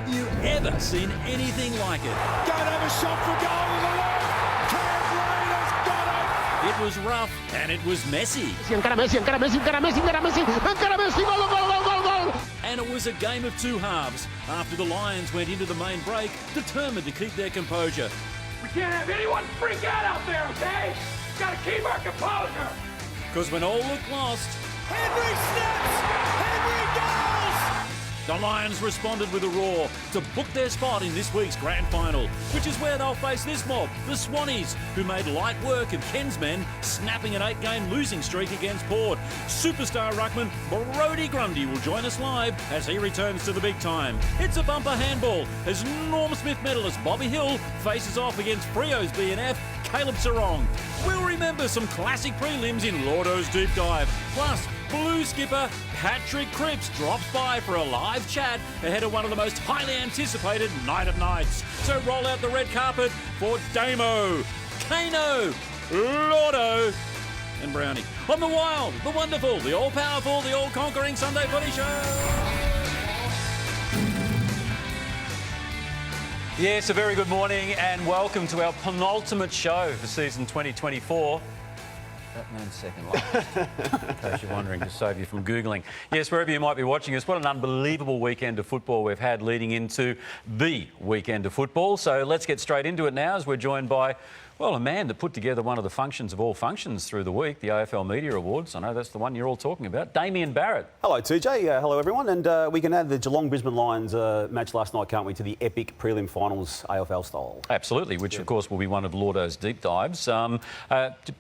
Have you ever seen anything like it? Don't have a shot for goal in the left. Cam Rainer's got it. It was rough and it was messy. Encara Messi, encara Messi, encara Messi, encara Messi, encara Messi, gol, gol, gol, gol, gol. And it was a game of two halves after the Lions went into the main break, determined to keep their composure. We can't have anyone freak out there, okay? Gotta keep our composure. Because when all looked lost, Henry snaps. Henry goes. the Lions responded with a roar to book their spot in this week's grand final, which is where they'll face this mob, the Swannies, who made light work of Ken's men, snapping an 8-game losing streak against Port. Superstar ruckman Brodie Grundy will join us live as he returns to the big time. It's a bumper handball as Norm Smith medalist Bobby Hill faces off against Frio's BNF Caleb Sarong. We'll remember some classic prelims in Lordo's deep dive. Plus, Blue skipper Patrick Cripps drops by for a live chat ahead of one of the most highly anticipated night of nights. So roll out the red carpet for Damo, Kano, Lordo and Brownie on the wild, the wonderful, the all-powerful, the all-conquering Sunday Footy Show. Yes, a very good morning and welcome to our penultimate show for season 2024. That man's second life, in case you're wondering, to save you from Googling. Yes, wherever you might be watching us, what an unbelievable weekend of football we've had leading into the weekend of football. So let's get straight into it now as we're joined by, well, a man that put together one of the functions of all functions through the week, the AFL Media Awards. I know that's the one you're all talking about. Damien Barrett. Hello, TJ. Hello, everyone. And we can add the Geelong-Brisbane Lions match last night, can't we, to the epic prelim finals AFL style. Absolutely, which, of course, will be one of Lordo's deep dives.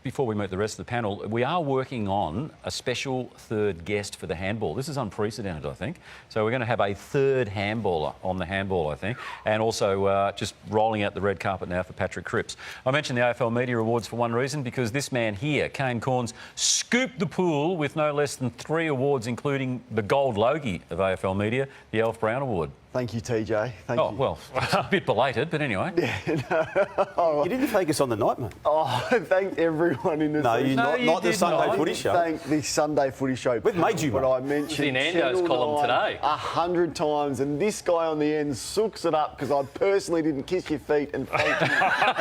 Before we meet the rest of the panel, we are working on a special third guest for the handball. This is unprecedented, I think. So we're going to have a third handballer on the handball, I think, and also just rolling out the red carpet now for Patrick Cripps. I mentioned the AFL Media Awards for one reason, because this man here, Kane Corns, scooped the pool with no less than 3 awards, including the Gold Logie of AFL Media, the Alf Brown Award. Thank you, TJ. Thank you. Well, a bit belated, but anyway. You didn't take us on the night, mate. Oh, thank everyone in the not the Sunday Footy Show. Thank the Sunday Footy Show. We've made you, but I mentioned in Nando's column today 100 times, and this guy on the end sooks it up because I personally didn't kiss your feet and thank you.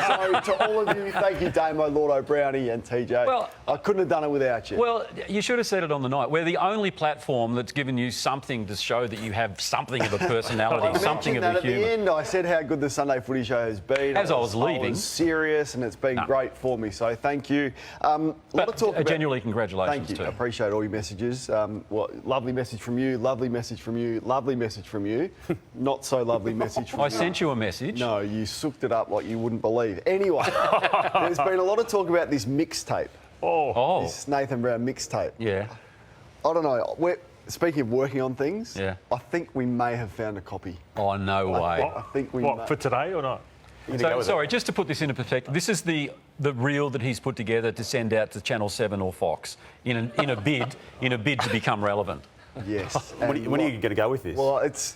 So to all of you, thank you, Damo, Lordo, Brownie, and TJ. Well, I couldn't have done it without you. Well, you should have said it on the night. We're the only platform that's given you something to show that you have something of a personality. Something of a humour. At the end, I said how good the Sunday Footy Show has been. As I was leaving. I was serious, and it's been great for me. So thank you. Genuinely, congratulations. Thank you. Too. I appreciate all your messages. Lovely message from you. Lovely message from you. Lovely message from you. Not so lovely message from you. I sent you a message. No, you sooked it up like you wouldn't believe. Anyway, there's been a lot of talk about this mixtape. Oh. This Nathan Brown mixtape. Yeah. I don't know. Speaking of working on things, yeah. I think we may have found a copy. Oh, no way. I think we for today or not? So, sorry, just to put this into perspective, this is the reel that he's put together to send out to Channel 7 or Fox in a bid to become relevant. Yes. When are you going to go with this? Well, it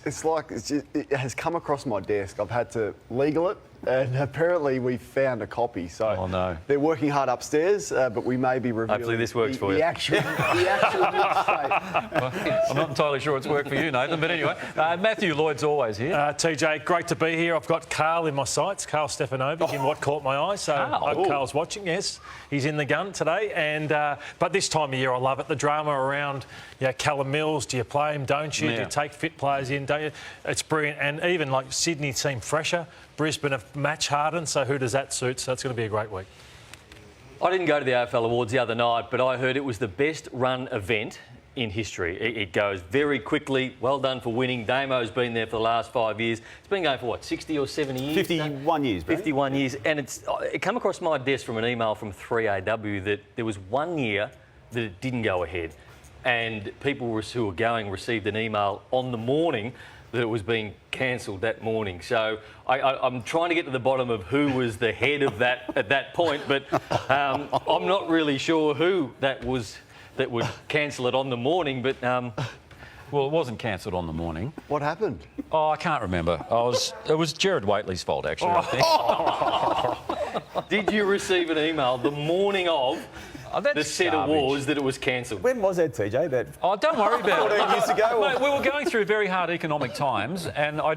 has come across my desk. I've had to legal it, and apparently we found a copy. So they're working hard upstairs, but we may be reviewing. Hopefully this works for you. The actual mixtape. I'm not entirely sure it's worked for you, Nathan, but anyway. Matthew Lloyd's always here. TJ, great to be here. I've got Carl in my sights, Carl Stefanovic, in what caught my eye. So I hope Carl's watching. Yes, he's in the gun today. And but this time of year, I love it. The drama around, Callum Mills. Do you play him? Don't you? Yeah. Do you take fit players in? Don't you? It's brilliant. And even like Sydney seem fresher. Brisbane have match hardened. So who does that suit? So it's going to be a great week. I didn't go to the AFL Awards the other night, but I heard it was the best run event in history. It goes very quickly. Well done for winning. Damo's been there for the last 5 years. It's been going for, what, 60 or 70 years? 51 years, Brad. 51 years. And it came across my desk from an email from 3AW that there was 1 year that it didn't go ahead. And people who were going received an email on the morning that it was being cancelled that morning. So I'm trying to get to the bottom of who was the head of that at that point, but I'm not really sure who that was that would cancel it on the morning. But well, it wasn't cancelled on the morning. What happened? Oh, I can't remember. It was Jared Waitley's fault, actually, I think. Did you receive an email the morning of the set was that it was cancelled. When was that, TJ? That Oh, don't worry about it. 14 years ago? Mate, we were going through very hard economic times, and I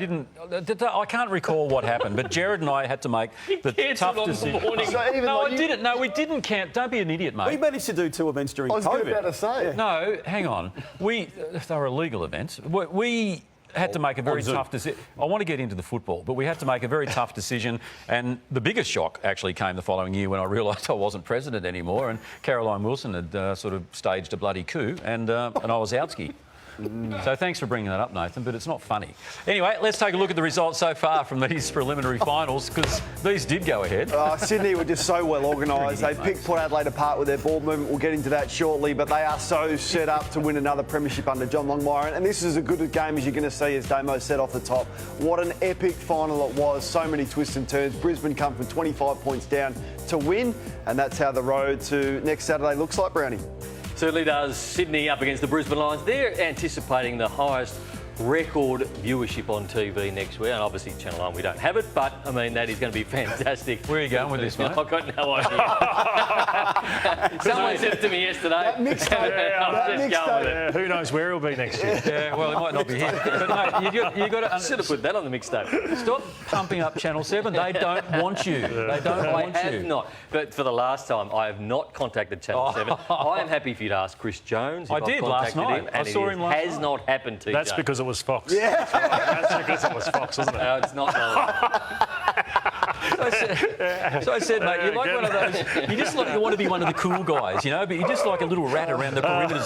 can't recall what happened, but Jared and I had to make the tough decision. No, I didn't. No, we didn't count. Don't be an idiot, mate. We managed to do 2 events during COVID. I was about to say. No, hang on. They were illegal events. We had to make a very tough decision. I want to get into the football, but we had to make a very tough decision. And the biggest shock actually came the following year when I realised I wasn't president anymore, and Caroline Wilson had sort of staged a bloody coup, and I was outski. So thanks for bringing that up, Nathan, but it's not funny. Anyway, let's take a look at the results so far from these preliminary finals, because these did go ahead. Sydney were just so well organised. They picked Port Adelaide apart with their ball movement. We'll get into that shortly, but they are so set up to win another premiership under John Longmire. And this is as good a game as you're going to see, as Damo said off the top. What an epic final it was. So many twists and turns. Brisbane come from 25 points down to win, and that's how the road to next Saturday looks like, Brownie. Certainly does. Sydney up against the Brisbane Lions. They're anticipating the highest record viewership on TV next week. And obviously, Channel 9, we don't have it, but, I mean, that is going to be fantastic. Where are you going with this, mate? I've got no idea. Someone said it to me yesterday. That mixed up. I'm just going with it. Who knows where he'll be next year? Yeah, well, it might not be here. But, mate, you got to... Should have put that on the mixtape. Stop pumping up Channel 7. They don't want you. They don't want you. I have not. But for the last time, I have not contacted Channel 7. I am happy for you to ask Chris Jones. I did last night. I saw him last night. Has not happened, TJ. That's because it was Fox. Yeah. That's because it was Fox, wasn't it? No, it's not. So I said, mate, you're like one of those. You just like you want to be one of the cool guys, you know, but you're just like a little rat around the perimeters.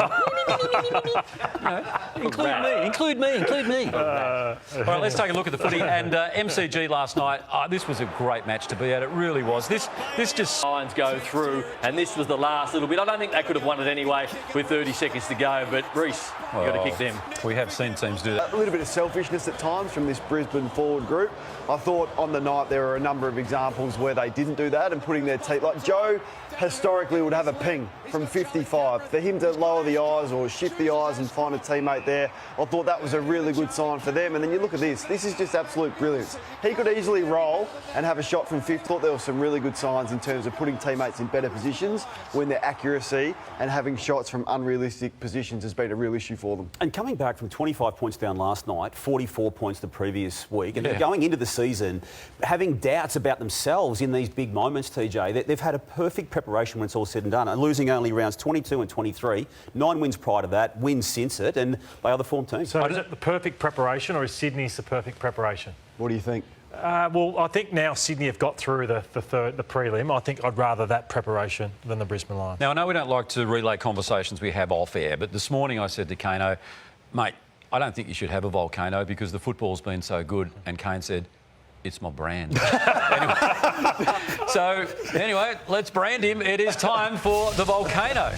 Include me. All right, let's take a look at the footy. And MCG last night. This was a great match to be at. It really was. This just Lions go through, and this was the last little bit. I don't think they could have won it anyway with 30 seconds to go. But Reece, you got to kick them. We have seen teams do that. A little bit of selfishness at times from this Brisbane forward group. I thought on the night there were a number of examples where they didn't do that and putting their team, like Joe historically would have a ping from 55. For him to lower the eyes or shift the eyes and find a teammate there, I thought that was a really good sign for them. And then you look at this. This is just absolute brilliance. He could easily roll and have a shot from 50. I thought there were some really good signs in terms of putting teammates in better positions when their accuracy and having shots from unrealistic positions has been a real issue for them. And coming back from 25 points down last night, 44 points the previous week, and going into the season, having doubts about themselves in these big moments, TJ, they've had a perfect preparation when it's all said and done, and losing only rounds 22 and 23, 9 wins prior to that, wins since it, and they are the form team. So is it the perfect preparation, or is Sydney's the perfect preparation? What do you think? Well, I think now Sydney have got through the prelim. I think I'd rather that preparation than the Brisbane Lions. Now, I know we don't like to relay conversations we have off air, but this morning I said to Kano, mate, I don't think you should have a volcano because the football's been so good. And Kane said, it's my brand. Anyway, let's brand him. It is time for the volcano.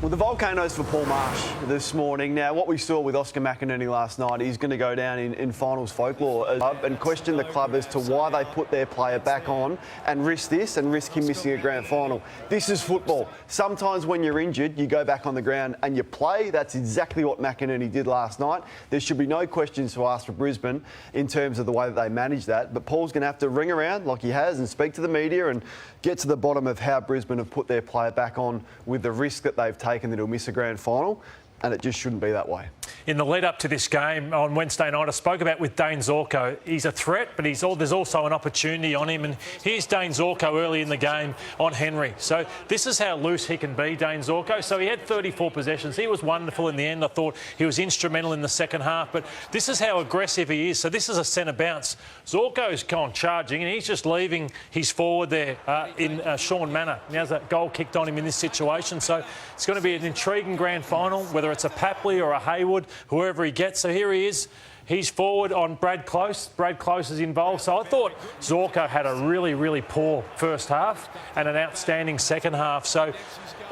Well, the volcano's for Paul Marsh this morning. Now, what we saw with Oscar McInerney last night, he's going to go down in finals folklore and question the club as to why they put their player back on and risk this and risk him missing a grand final. This is football. Sometimes when you're injured, you go back on the ground and you play. That's exactly what McInerney did last night. There should be no questions to ask for Brisbane in terms of the way that they manage that. But Paul's going to have to ring around like he has and speak to the media and get to the bottom of how Brisbane have put their player back on with the risk that they've taken that he'll miss a grand final, and it just shouldn't be that way. In the lead up to this game on Wednesday night, I spoke about with Dane Zorko. He's a threat, but there's also an opportunity on him. And here's Dane Zorko early in the game on Henry. So this is how loose he can be, Dane Zorko. So he had 34 possessions. He was wonderful in the end. I thought he was instrumental in the second half. But this is how aggressive he is. So this is a centre bounce. Zorko's gone charging, and he's just leaving his forward there in Sean Manor. Now there's a goal kicked on him in this situation. So it's going to be an intriguing grand final, whether it's a Papley or a Hayward, whoever he gets. So here he is. He's forward on Brad Close. Brad Close is involved. So I thought Zorko had a really, really poor first half and an outstanding second half. So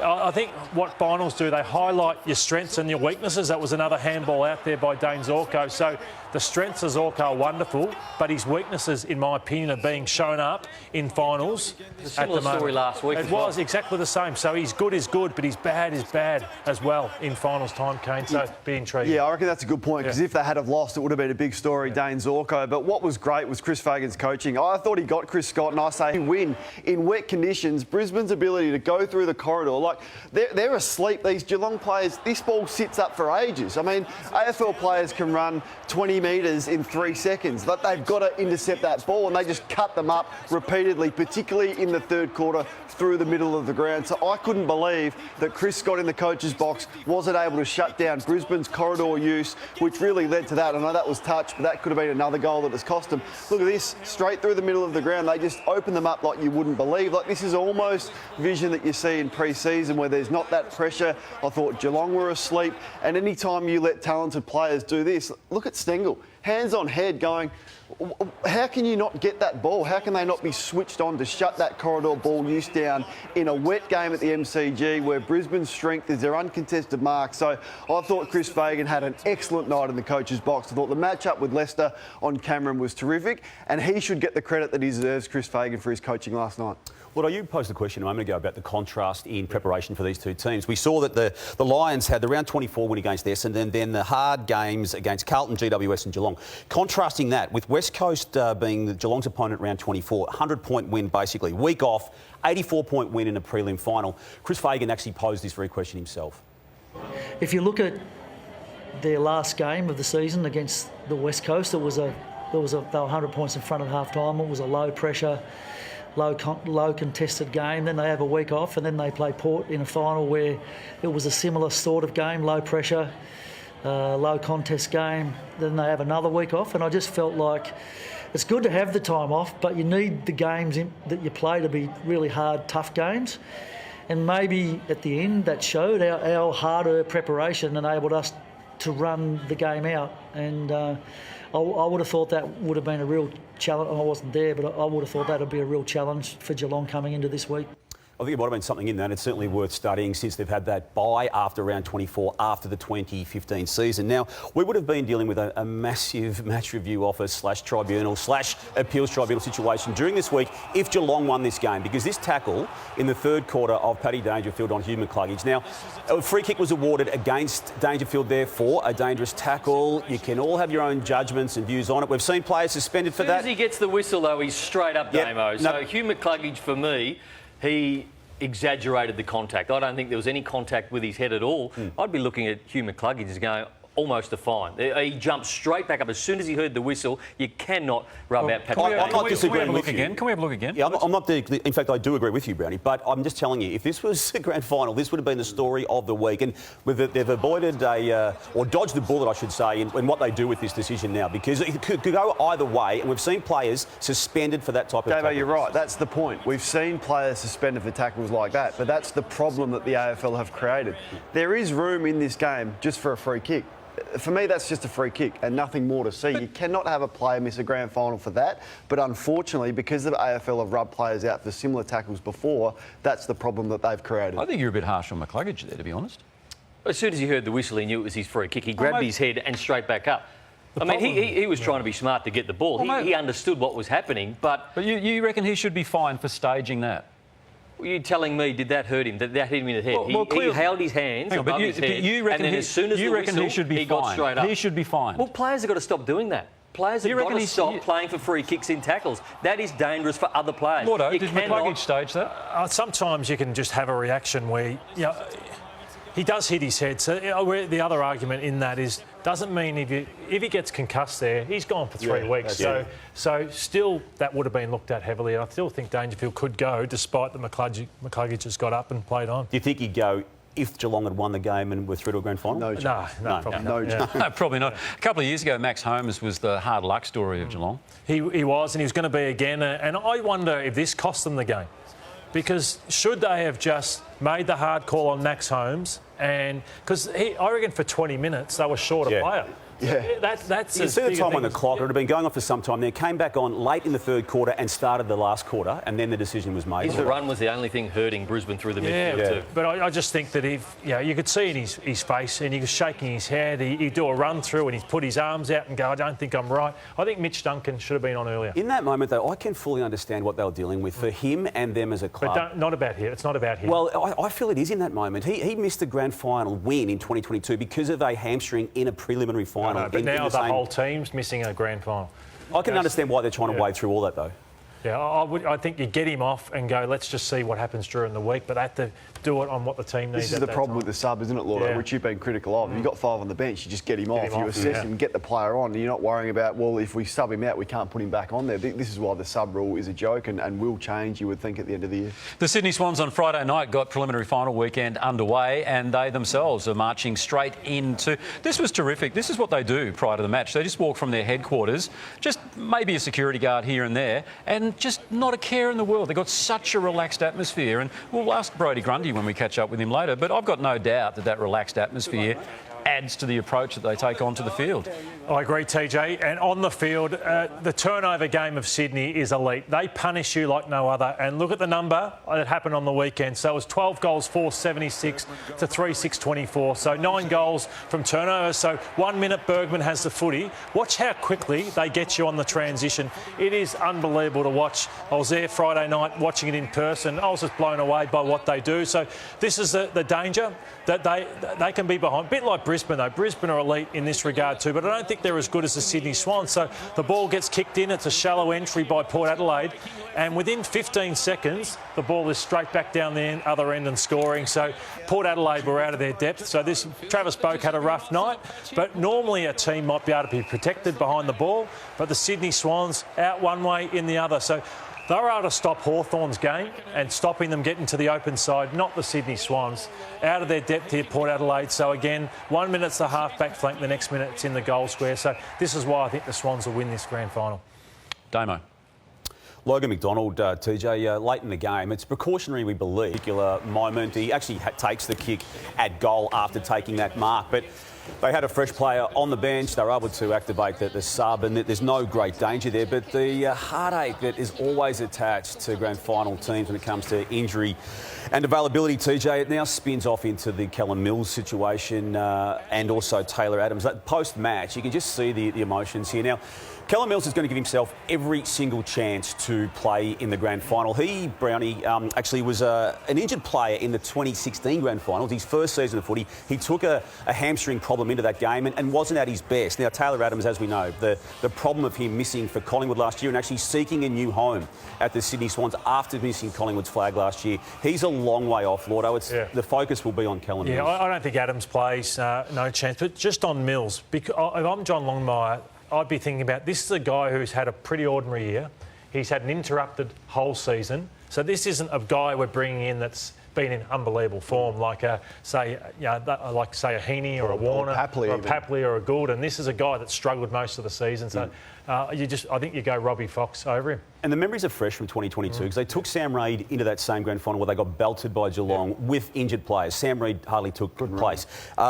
I think what finals do, they highlight your strengths and your weaknesses. That was another handball out there by Dane Zorko. So the strengths of Zorko are wonderful, but his weaknesses, in my opinion, are being shown up in finals. Similar story last week. It was exactly the same. So he's good is good, but he's bad is bad as well in finals time, Kane. So be intriguing. Yeah, I reckon that's a good point, because if they had have lost, it it would have been a big story, Dane Zorko. But what was great was Chris Fagan's coaching. I thought he got Chris Scott, and I say win in wet conditions. Brisbane's ability to go through the corridor, like they're asleep, these Geelong players. This ball sits up for ages. I mean, AFL players can run 20 metres in 3 seconds. But they've got to intercept that ball, and they just cut them up repeatedly, particularly in the third quarter through the middle of the ground. So I couldn't believe that Chris Scott in the coach's box wasn't able to shut down Brisbane's corridor use, which really led to that. I know that was touch, but that could have been another goal that has cost them. Look at this, straight through the middle of the ground. They just open them up like you wouldn't believe. Like, this is almost vision that you see in pre-season where there's not that pressure. I thought Geelong were asleep, and any time you let talented players do this, look at Stengel, hands on head going, how can you not get that ball? How can they not be switched on to shut that corridor ball use down in a wet game at the MCG where Brisbane's strength is their uncontested mark? So I thought Chris Fagan had an excellent night in the coach's box. I thought the matchup with Leicester on Cameron was terrific, and he should get the credit that he deserves, Chris Fagan, for his coaching last night. Well, you posed the question a moment ago about the contrast in preparation for these two teams. We saw that the Lions had the round 24 win against Essendon, and then the hard games against Carlton, GWS and Geelong. Contrasting that with West Coast being Geelong's opponent round 24, 100-point win basically. Week off, 84-point win in a prelim final. Chris Fagan actually posed this very question himself. If you look at their last game of the season against the West Coast, they were 100 points in front at half-time. It was a low-pressure, low contested game. Then they have a week off, and then they play Port in a final where it was a similar sort of game, low pressure, low contest game. Then they have another week off, and I just felt like it's good to have the time off, but you need the games that you play to be really hard, tough games. And maybe at the end that showed our harder preparation enabled us to run the game out. And I would have thought that would have been a real challenge. I wasn't there, but I would have thought that would be a real challenge for Geelong coming into this week. I think it might have been something in that. It's certainly worth studying since they've had that bye after round 24, after the 2015 season. Now, we would have been dealing with a massive match review office / tribunal / appeals tribunal situation during this week if Geelong won this game, because this tackle in the third quarter of Paddy Dangerfield on Hugh McCluggage. Now, a free kick was awarded against Dangerfield there for a dangerous tackle. You can all have your own judgments and views on it. We've seen players suspended for that. As soon as he gets the whistle, though, he's straight up Damo. So Hugh McCluggage, for me, he exaggerated the contact. I don't think there was any contact with his head at all. I'd be looking at Hugh McCluggage as going, almost a fine. He jumped straight back up as soon as he heard the whistle. You cannot rub out Patrick. I'm not disagreeing with you. Can we have a look again? Yeah, I'm not. In fact, I do agree with you, Brownie. But I'm just telling you, if this was a grand final, this would have been the story of the week. And they've avoided or dodged the bullet, I should say, in what they do with this decision now, because it could go either way. And we've seen players suspended for that type of tackle. You're right. That's the point. We've seen players suspended for tackles like that, but that's the problem that the AFL have created. There is room in this game just for a free kick. For me, that's just a free kick and nothing more to see. You cannot have a player miss a grand final for that. But unfortunately, because the AFL have rubbed players out for similar tackles before, that's the problem that they've created. I think you're a bit harsh on McCluggage there, to be honest. As soon as he heard the whistle, he knew it was his free kick. He grabbed his head and straight back up. He was trying to be smart to get the ball. He understood what was happening, but you reckon he should be fined for staging that? Were you telling me, did that hurt him? Did that hit him in the head? He held his hands above his head, and then as soon as the whistle, he got straight up. He should be fined. Well, players have got to stop doing that. Players have got to stop playing for free kicks in tackles. That is dangerous for other players. Lordo, did McCluggage stage that? Sometimes you can just have a reaction where he does hit his head. So the other argument in that is, doesn't mean if he gets concussed there, he's gone for 3 weeks. So still, that would have been looked at heavily. I still think Dangerfield could go, despite that McCluggage has got up and played on. Do you think he'd go if Geelong had won the game and were through to a grand final? No, probably not. No, probably not. A couple of years ago, Max Holmes was the hard luck story of Geelong. He was, and he was going to be again. And I wonder if this cost them the game. Because should they have just made the hard call on Max Holmes, and because I reckon for 20 minutes they were short a player. Yeah. That's you see the time on the clock. It had been going on for some time. They came back on late in the third quarter and started the last quarter, and then the decision was made. His run was the only thing hurting Brisbane through the midfield too. But I just think that if you could see in his face, and he was shaking his head. He'd do a run through and he'd put his arms out and go, "I don't think I'm right." I think Mitch Duncan should have been on earlier. In that moment, though, I can fully understand what they were dealing with for him and them as a club. But not about him. It's not about him. Well, I feel it is in that moment. He missed the grand final win in 2022 because of a hamstring in a preliminary final. final. But now the whole team's missing a grand final. I can understand why they're trying to wade through all that, though. Yeah, I think you get him off and go, let's just see what happens during the week, but they have to do it on what the team needs. This is the problem with the sub, isn't it, Lordo? Yeah. Which you've been critical of. You've got 5 on the bench, you just get him off. You assess him, get the player on. You're not worrying about, well, if we sub him out, we can't put him back on there. This is why the sub rule is a joke and will change, you would think, at the end of the year. The Sydney Swans on Friday night got preliminary final weekend underway, and they themselves are marching straight into... This was terrific. This is what they do prior to the match. They just walk from their headquarters, just maybe a security guard here and there, and just not a care in the world. They've got such a relaxed atmosphere, and we'll ask Brodie Grundy when we catch up with him later, but I've got no doubt that relaxed atmosphere adds to the approach that they take onto the field. I agree, TJ. And on the field, the turnover game of Sydney is elite. They punish you like no other. And look at the number that happened on the weekend. So it was 12 goals, 476 to 3,624. So 9 goals from turnover. So 1 minute Bergman has the footy. Watch how quickly they get you on the transition. It is unbelievable to watch. I was there Friday night watching it in person. I was just blown away by what they do. So this is the danger that they can be behind. A bit like Brisbane, though. Brisbane are elite in this regard too, but I don't think they're as good as the Sydney Swans. So the ball gets kicked in. It's a shallow entry by Port Adelaide, and within 15 seconds, the ball is straight back down the other end and scoring. So Port Adelaide were out of their depth. So Travis Boak had a rough night, but normally a team might be able to be protected behind the ball, but the Sydney Swans out one way, in the other. So they were able to stop Hawthorn's game and stopping them getting to the open side, not the Sydney Swans. Out of their depth here, Port Adelaide. So again, 1 minute's the half-back flank, the next minute it's in the goal square. So this is why I think the Swans will win this grand final. Damo. Logan McDonald, TJ, late in the game. It's precautionary, we believe. Particular moment. He actually takes the kick at goal after taking that mark. But they had a fresh player on the bench. They were able to activate the sub, and there's no great danger there. But the heartache that is always attached to grand final teams when it comes to injury and availability, TJ, it now spins off into the Callum Mills situation and also Taylor Adams. Post-match, you can just see the emotions here. Now, Callum Mills is going to give himself every single chance to play in the grand final. Brownie, actually was an injured player in the 2016 grand finals, his first season of footy. He took a hamstring problem into that game and wasn't at his best. Now, Taylor Adams, as we know, the problem of him missing for Collingwood last year and actually seeking a new home at the Sydney Swans after missing Collingwood's flag last year, he's a long way off, Lordo. The focus will be on Callum Mills. Yeah, I don't think Adams plays, no chance. But just on Mills, because if I'm John Longmire, I'd be thinking about, this is a guy who's had a pretty ordinary year. He's had an interrupted whole season. So this isn't a guy we're bringing in that's been in unbelievable form, like say a Heaney or a Warner or a Papley or a Gould. And this is a guy that's struggled most of the season. So I think you go Robbie Fox over him. And the memories are fresh from 2022 because they took Sam Reid into that same grand final where they got belted by Geelong with injured players. Sam Reid hardly took place.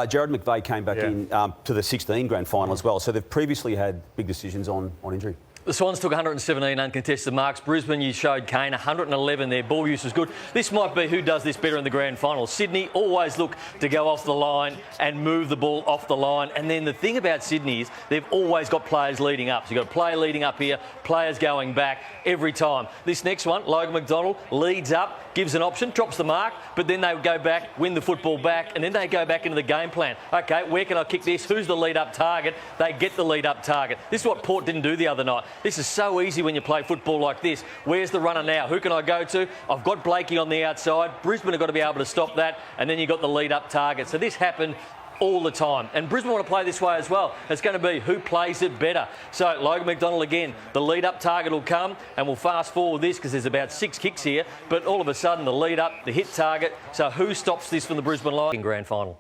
Jared McVeigh came back in to the 16 grand final as well. So they've previously had big decisions on injury. The Swans took 117 uncontested marks. Brisbane, you showed Kane, 111. Their ball use was good. This might be who does this better in the grand final. Sydney always look to go off the line and move the ball off the line. And then the thing about Sydney is they've always got players leading up. So you've got a player leading up here, players going back every time. This next one, Logan McDonald leads up, gives an option, drops the mark, but then they go back, win the football back, and then they go back into the game plan. OK, where can I kick this? Who's the lead-up target? They get the lead-up target. This is what Port didn't do the other night. This is so easy when you play football like this. Where's the runner now? Who can I go to? I've got Blakey on the outside. Brisbane have got to be able to stop that, and then you've got the lead-up target. So this happened all the time. And Brisbane want to play this way as well. It's going to be who plays it better. So Logan McDonald again, the lead-up target will come, and we'll fast forward this because there's about 6 kicks here, but all of a sudden the lead-up, the hit target. So who stops this from the Brisbane line in grand final?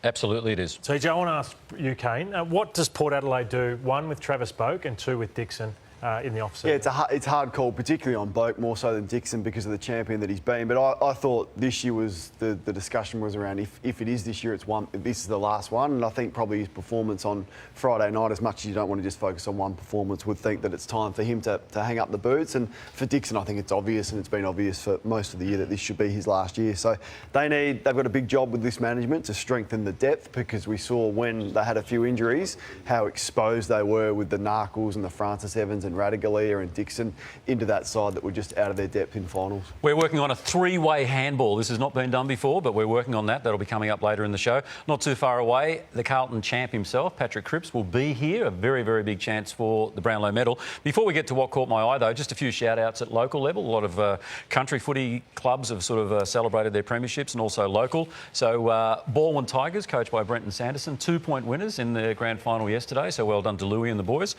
Absolutely it is. TJ, I want to ask you, Kane, what does Port Adelaide do, 1 with Travis Boak and 2 with Dixon? In the off-season. Yeah, it's a hard call, particularly on Boak, more so than Dixon because of the champion that he's been. But I thought this year was the discussion was around if it is this year, this is the last one. And I think probably his performance on Friday night, as much as you don't want to just focus on one performance, would think that it's time for him to hang up the boots. And for Dixon, I think it's obvious, and it's been obvious for most of the year that this should be his last year. So they've got a big job with this management to strengthen the depth, because we saw when they had a few injuries how exposed they were with the Narkles and the Francis Evans and Radagalia and Dixon into that side that were just out of their depth in finals. We're working on a three-way handball. This has not been done before, but we're working on that. That'll be coming up later in the show. Not too far away, the Carlton champ himself, Patrick Cripps, will be here. A very, very big chance for the Brownlow medal. Before we get to what caught my eye, though, just a few shout-outs at local level. A lot of country footy clubs have sort of celebrated their premierships, and also local. So Baldwin Tigers, coached by Brenton Sanderson, 2-point winners in the grand final yesterday. So well done to Louis and the boys.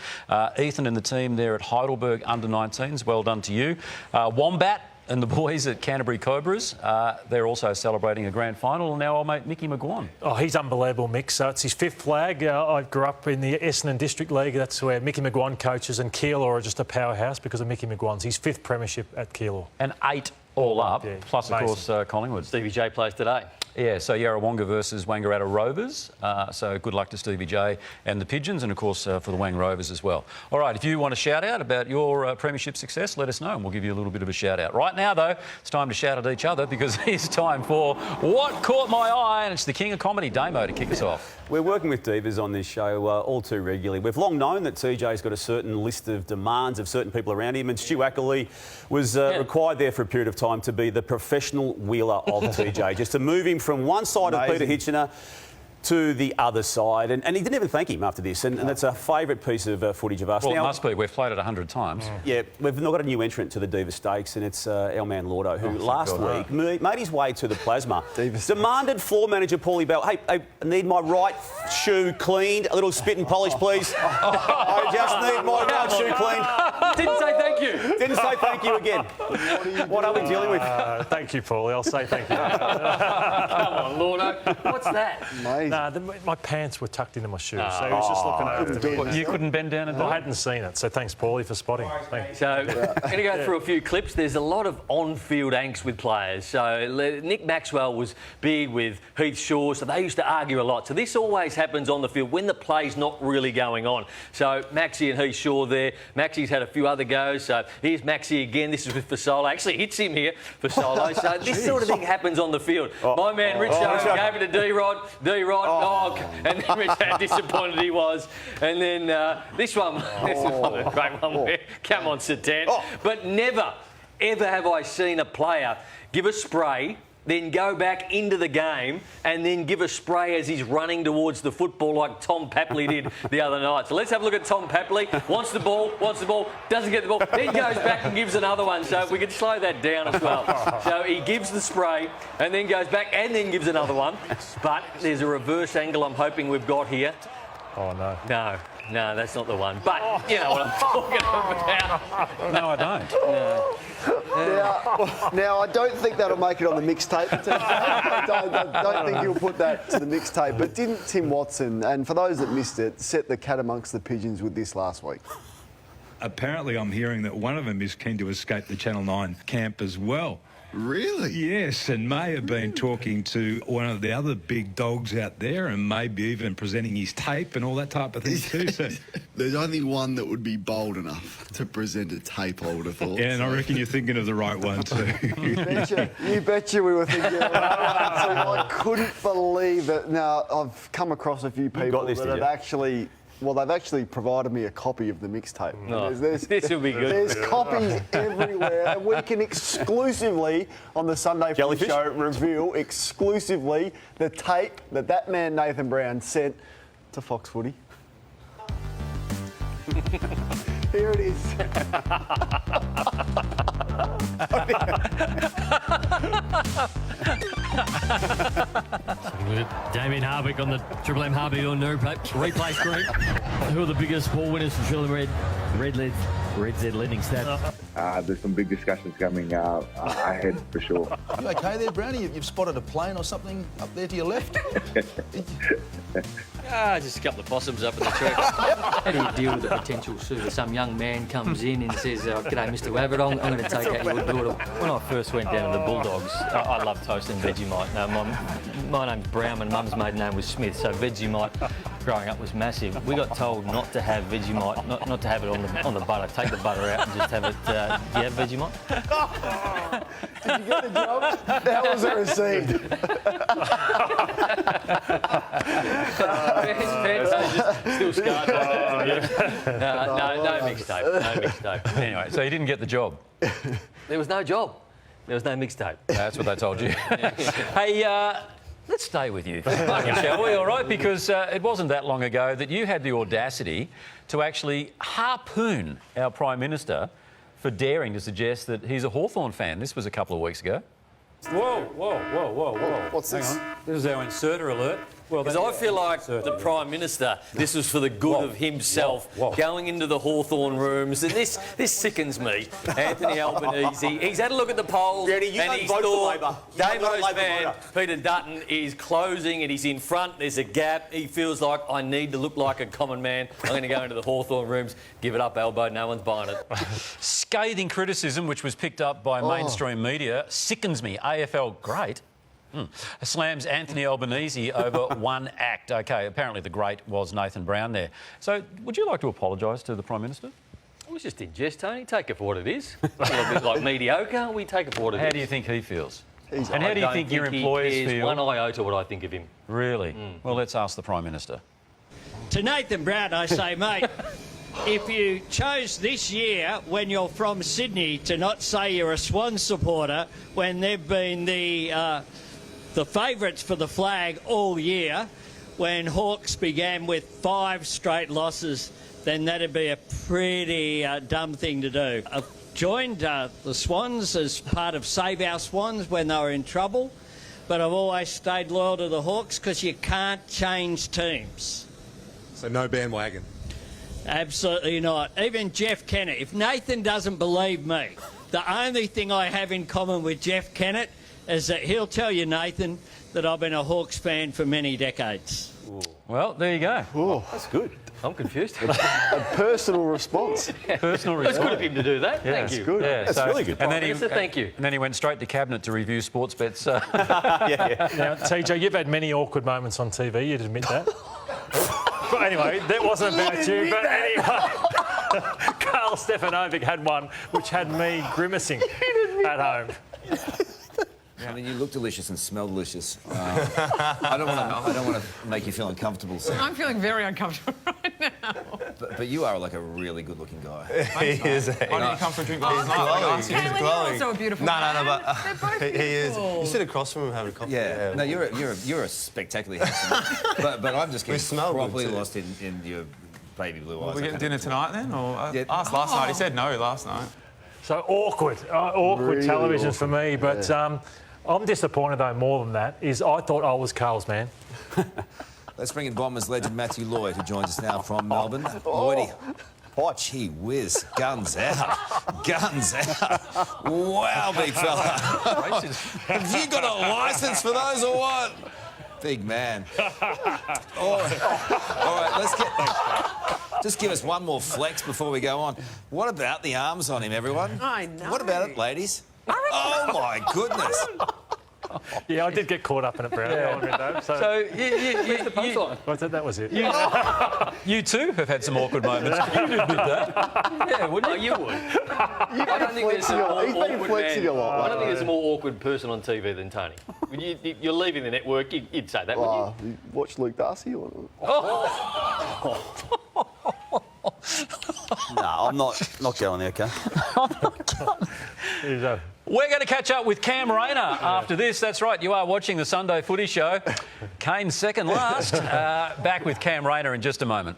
Ethan and the team there at Heidelberg under-19s, well done to you. Wombat and the boys at Canterbury Cobras, they're also celebrating a grand final. And now old mate Mickey McGuan. Oh, he's unbelievable, Mick. So it's his 5th flag. I grew up in the Essendon District League. That's where Mickey McGuan coaches, and Keilor are just a powerhouse because of Mickey McGuan's. His 5th premiership at Keilor. And 8 all up, yeah, plus, amazing. of course, Collingwood. Stevie J plays today. Yeah, so Yarrawonga versus Wangaratta Rovers. So good luck to Stevie J and the Pigeons, and of course for the Wang Rovers as well. All right, if you want to shout out about your premiership success, let us know and we'll give you a little bit of a shout out. Right now, though, it's time to shout at each other because it's time for What Caught My Eye, and it's the king of comedy, Damo, to kick us off. We're working with divas on this show all too regularly. We've long known that TJ's got a certain list of demands of certain people around him, and Stu Ackley was required there for a period of time to be the professional wheeler of TJ, just to move him from one side of Peter Hitchener to the other side. And he didn't even thank him after this, and that's a favourite piece of footage of us. Well, now, it must be. We've played it 100 times. Yeah, we've now got a new entrant to the Diva Stakes, and it's our man Lordo, who last week made his way to the plasma. Demanded floor manager Paulie Bell, hey, I need my right shoe cleaned, a little spit and polish, please. I just need my right shoe cleaned. Didn't say thank you. Didn't say thank you again. What are we dealing with? Thank you, Paulie. I'll say thank you. Come on, Lordo. What's that? Nah, my pants were tucked into my shoes, so he was just looking over me. You couldn't bend down and do I it? hadn't seen it, so thanks, Paulie, for spotting. Thanks. So, I'm going to go through a few clips. There's a lot of on-field angst with players. So, Nick Maxwell was big with Heath Shaw, so they used to argue a lot. So, this always happens on the field when the play's not really going on. So, Maxie and Heath Shaw there. Maxie's had a few other goes. So, here's Maxie again. This is with Fasolo. Actually, hits him here for Solo. So, this sort of thing happens on the field. My man Richo gave it to D-Rod. D-Rod, and then Rich, how disappointed he was. And then this one a great one where, come on, Satan. But never, ever have I seen a player give a spray, then go back into the game and then give a spray as he's running towards the football like Tom Papley did the other night. So let's have a look at Tom Papley. Wants the ball, doesn't get the ball, then goes back and gives another one. So we could slow that down as well. So he gives the spray and then goes back and then gives another one. But there's a reverse angle I'm hoping we've got here. Oh, no. No, that's not the one. But you know what I'm talking about. No, I don't. Now, I don't think that'll make it on the mixtape. I don't think you'll put that to the mixtape. But didn't Tim Watson, and for those that missed it, set the cat amongst the pigeons with this last week? Apparently, I'm hearing that one of them is keen to escape the Channel 9 camp as well. Really? Yes, and may have been talking to one of the other big dogs out there and maybe even presenting his tape and all that type of thing too. So. There's only one that would be bold enough to present a tape, I would have thought. Yeah, and I reckon you're thinking of the right one too. You betcha we were thinking of the right one too. I couldn't believe it. Now, I've come across a few people that have actually... Well, they've actually provided me a copy of the mixtape. This will be good. There's copies everywhere, and we can exclusively, on the Sunday Footy Show, reveal exclusively the tape that man Nathan Brown sent to Fox Footy. Here it is. Damien Harvick on the Triple M Harvick on replay screen. Who are the biggest ball winners for Triple M Red Z lending stat? There's some big discussions coming ahead for sure. You okay there, Brownie? You've spotted a plane or something up there to your left? Just a couple of possums up in the tree. How do you deal with the potential suitor? Some young man comes in and says, "G'day, Mr. Wabberong, I'm going to take out your daughter." When I first went down to the Bulldogs, I love toast and Vegemite. My name's Brown and Mum's maiden name was Smith, so Vegemite growing up was massive. We got told not to have Vegemite, not to have it on the butter. Take the butter out and just have it you have Vegemite? Did you get the job? That was a receipt. Still scarred. No mixtape. No mixtape. Anyway, so you didn't get the job. There was no job. There was no mixtape. That's what they told you. Hey, let's stay with you, shall we? All right, because it wasn't that long ago that you had the audacity to actually harpoon our Prime Minister for daring to suggest that he's a Hawthorn fan. This was a couple of weeks ago. Whoa. What's this? This is our inserter alert. Well, Because I feel like the Prime Minister, this was for the good of himself, going into the Hawthorn rooms, and this sickens me. Anthony Albanese, he's had a look at the polls, and he's thought Damo's man, Peter Dutton, is closing and he's in front, there's a gap. He feels like, I need to look like a common man. I'm going to go into the Hawthorn rooms, give it up, Albo, no one's buying it. Scathing criticism, which was picked up by mainstream media, sickens me. AFL great. Slams Anthony Albanese over one act. OK, apparently the great was Nathan Brown there. So would you like to apologise to the Prime Minister? I was just in jest, Tony. Take it for what it is. A little bit like mediocre. We take it for what it is. How do you think he feels? And how do you think your employers feel? One iota what I think of him. Really? Well, let's ask the Prime Minister. To Nathan Brown, I say, mate, if you chose this year, when you're from Sydney, to not say you're a Swans supporter, when they've been the favourites for the flag all year, when Hawks began with 5 straight losses, then that'd be a pretty dumb thing to do. I've joined the Swans as part of Save Our Swans when they were in trouble, but I've always stayed loyal to the Hawks because you can't change teams. So no bandwagon? Absolutely not. Even Jeff Kennett. If Nathan doesn't believe me, the only thing I have in common with Jeff Kennett is that he'll tell you, Nathan, that I've been a Hawks fan for many decades. Ooh. Well, there you go. Ooh. That's good. I'm confused. A personal response. Personal response. It's good of him to do that. Yeah, thank you. Good. Yeah, That's really good. And then thank you. And then he went straight to Cabinet to review sports bets. Now, TJ, you've had many awkward moments on TV, you'd admit that. But anyway, that wasn't about you. But anyway, Carl Stefanovic had one which had me grimacing at home. I mean, you look delicious and smell delicious. I don't want to make you feel uncomfortable. So. I'm feeling very uncomfortable right now. But you are like a really good-looking guy. He is. Why don't you come for a drink with his night? He's also a beautiful man. But he is. You sit across from him having a coffee. Yeah. No, you're a spectacularly handsome man. But I'm just getting properly lost in your baby blue eyes. Are we getting dinner tonight then? Or asked last night. He said no last night. So awkward really television for me. But I'm disappointed though. More than that is I thought I was Carl's man. Let's bring in Bombers legend Matthew Lloyd, who joins us now from Melbourne. Lloydie. Oh, gee whiz. Guns out. Guns out. Wow, big fella. Have you got a licence for those or what? Big man. All right, let's get... Just give us one more flex before we go on. What about the arms on him, everyone? I know. What about it, ladies? Oh, my goodness. Yeah, I did get caught up in it, Brown. Yeah. So where's the punchline? That was it. You too have had some awkward moments. You'd admit that. Yeah, wouldn't you? You would. I don't think there's a more awkward person on TV than Tony. You're leaving the network, you'd say that, wouldn't you? You watch Luke Darcy? Or... No, I'm not going there, okay? We're going to catch up with Cam Rayner after this. That's right, you are watching the Sunday Footy Show. Kane's second last. Back with Cam Rayner in just a moment.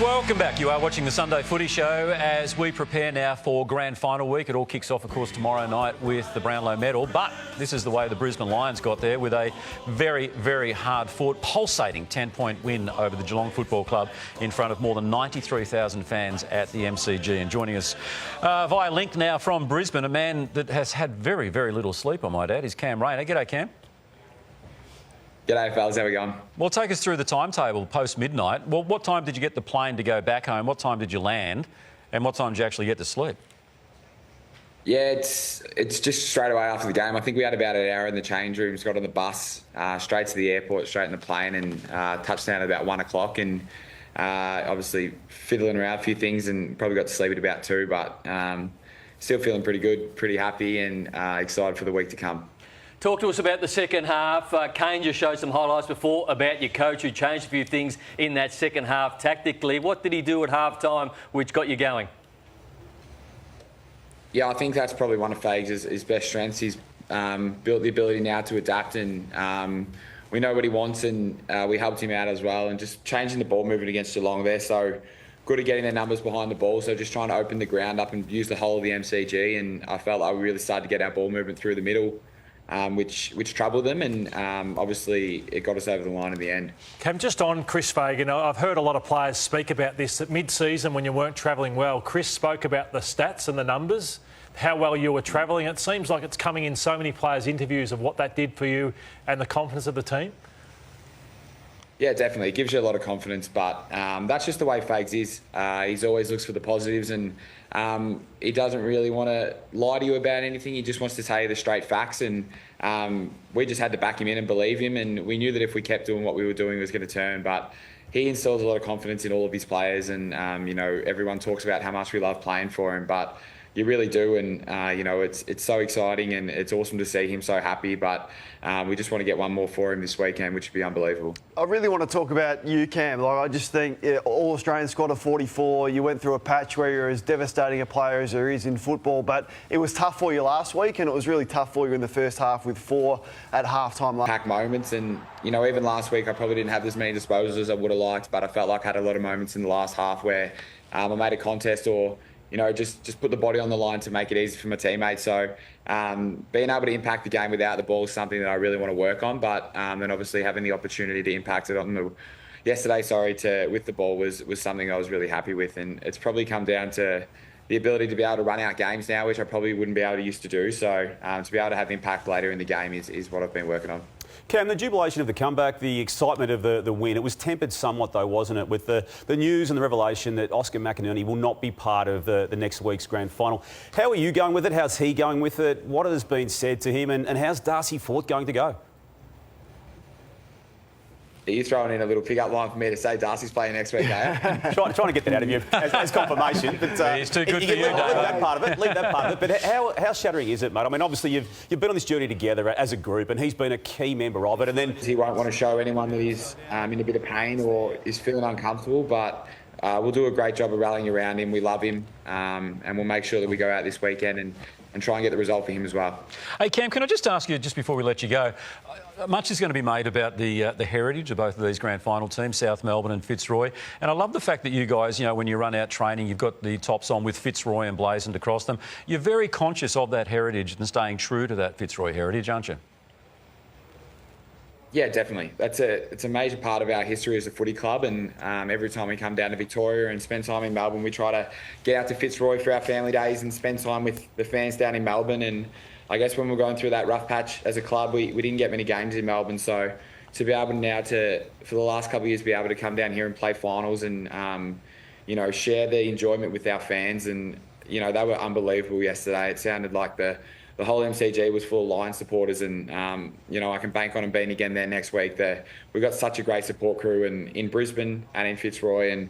Welcome back. You are watching the Sunday Footy Show as we prepare now for grand final week. It all kicks off, of course, tomorrow night with the Brownlow medal. But this is the way the Brisbane Lions got there, with a very, very hard-fought, pulsating 10-point win over the Geelong Football Club in front of more than 93,000 fans at the MCG. And joining us via link now from Brisbane, a man that has had very, very little sleep, I might add, is Cam Rayner. G'day, Cam. G'day, fellas. How we going? Well, take us through the timetable post-midnight. Well, what time did you get the plane to go back home? What time did you land? And what time did you actually get to sleep? Yeah, it's just straight away after the game. I think we had about an hour in the change rooms, got on the bus, straight to the airport, straight in the plane, and touchdown at about 1 o'clock. And obviously fiddling around a few things and probably got to sleep at about 2, but still feeling pretty good, pretty happy, and excited for the week to come. Talk to us about the second half. Kane just showed some highlights before about your coach who changed a few things in that second half tactically. What did he do at half-time which got you going? Yeah, I think that's probably one of Fags' his best strengths. He's built the ability now to adapt, and we know what he wants, and we helped him out as well. And just changing the ball movement against Geelong, they're so good at getting their numbers behind the ball, so just trying to open the ground up and use the whole of the MCG. And I felt like we really started to get our ball movement through the middle, which troubled them, and obviously it got us over the line in the end. Cam, just on Chris Fagan, I've heard a lot of players speak about this, at mid-season when you weren't travelling well. Chris spoke about the stats and the numbers, how well you were travelling. It seems like it's coming in so many players' interviews of what that did for you and the confidence of the team. Yeah, definitely. It gives you a lot of confidence, but that's just the way Fags is. He always looks for the positives, and he doesn't really want to lie to you about anything. He just wants to tell you the straight facts, and we just had to back him in and believe him, and we knew that if we kept doing what we were doing, it was going to turn. But he instills a lot of confidence in all of his players, and everyone talks about how much we love playing for him, but you really do, and it's so exciting, and it's awesome to see him so happy. But we just want to get one more for him this weekend, which would be unbelievable. I really want to talk about you, Cam. I just think all Australian squad of 44. You went through a patch where you're as devastating a player as there is in football, but it was tough for you last week, and it was really tough for you in the first half with 4 at halftime. Pack moments, and even last week I probably didn't have as many disposals as I would have liked, but I felt like I had a lot of moments in the last half where I made a contest or just put the body on the line to make it easy for my teammates. So being able to impact the game without the ball is something that I really want to work on. But then obviously having the opportunity to impact it on yesterday, with the ball was something I was really happy with. And it's probably come down to the ability to be able to run out games now, which I probably wouldn't be able to used to do. So to be able to have impact later in the game is what I've been working on. Cam, the jubilation of the comeback, the excitement of the win, it was tempered somewhat though, wasn't it, with the news and the revelation that Oscar McInerney will not be part of the next week's grand final. How are you going with it? How's he going with it? What has been said to him? And how's Darcy Fort going to go? Are you throwing in a little pick-up line for me to say Darcy's playing next week, eh? trying to get that out of you as confirmation. But, it's too good for you, Dave. Leave that part of it. But how shattering is it, mate? I mean, obviously you've been on this journey together as a group, and he's been a key member of it. And then he won't want to show anyone that he's in a bit of pain or is feeling uncomfortable, but we'll do a great job of rallying around him. We love him, and we'll make sure that we go out this weekend and try and get the result for him as well. Hey, Cam, can I just ask you, just before we let you go, much is going to be made about the heritage of both of these grand final teams, South Melbourne and Fitzroy. And I love the fact that you guys, when you run out training, you've got the tops on with Fitzroy emblazoned across them. You're very conscious of that heritage and staying true to that Fitzroy heritage, aren't you? Yeah, definitely. It's a major part of our history as a footy club, and every time we come down to Victoria and spend time in Melbourne, we try to get out to Fitzroy for our family days and spend time with the fans down in Melbourne. And I guess when we're going through that rough patch as a club, we didn't get many games in Melbourne, so to be able now for the last couple of years, be able to come down here and play finals and share the enjoyment with our fans, and they were unbelievable yesterday. It sounded like the whole MCG was full of Lions supporters, and I can bank on them being again there next week. We've got such a great support crew in Brisbane and in Fitzroy, and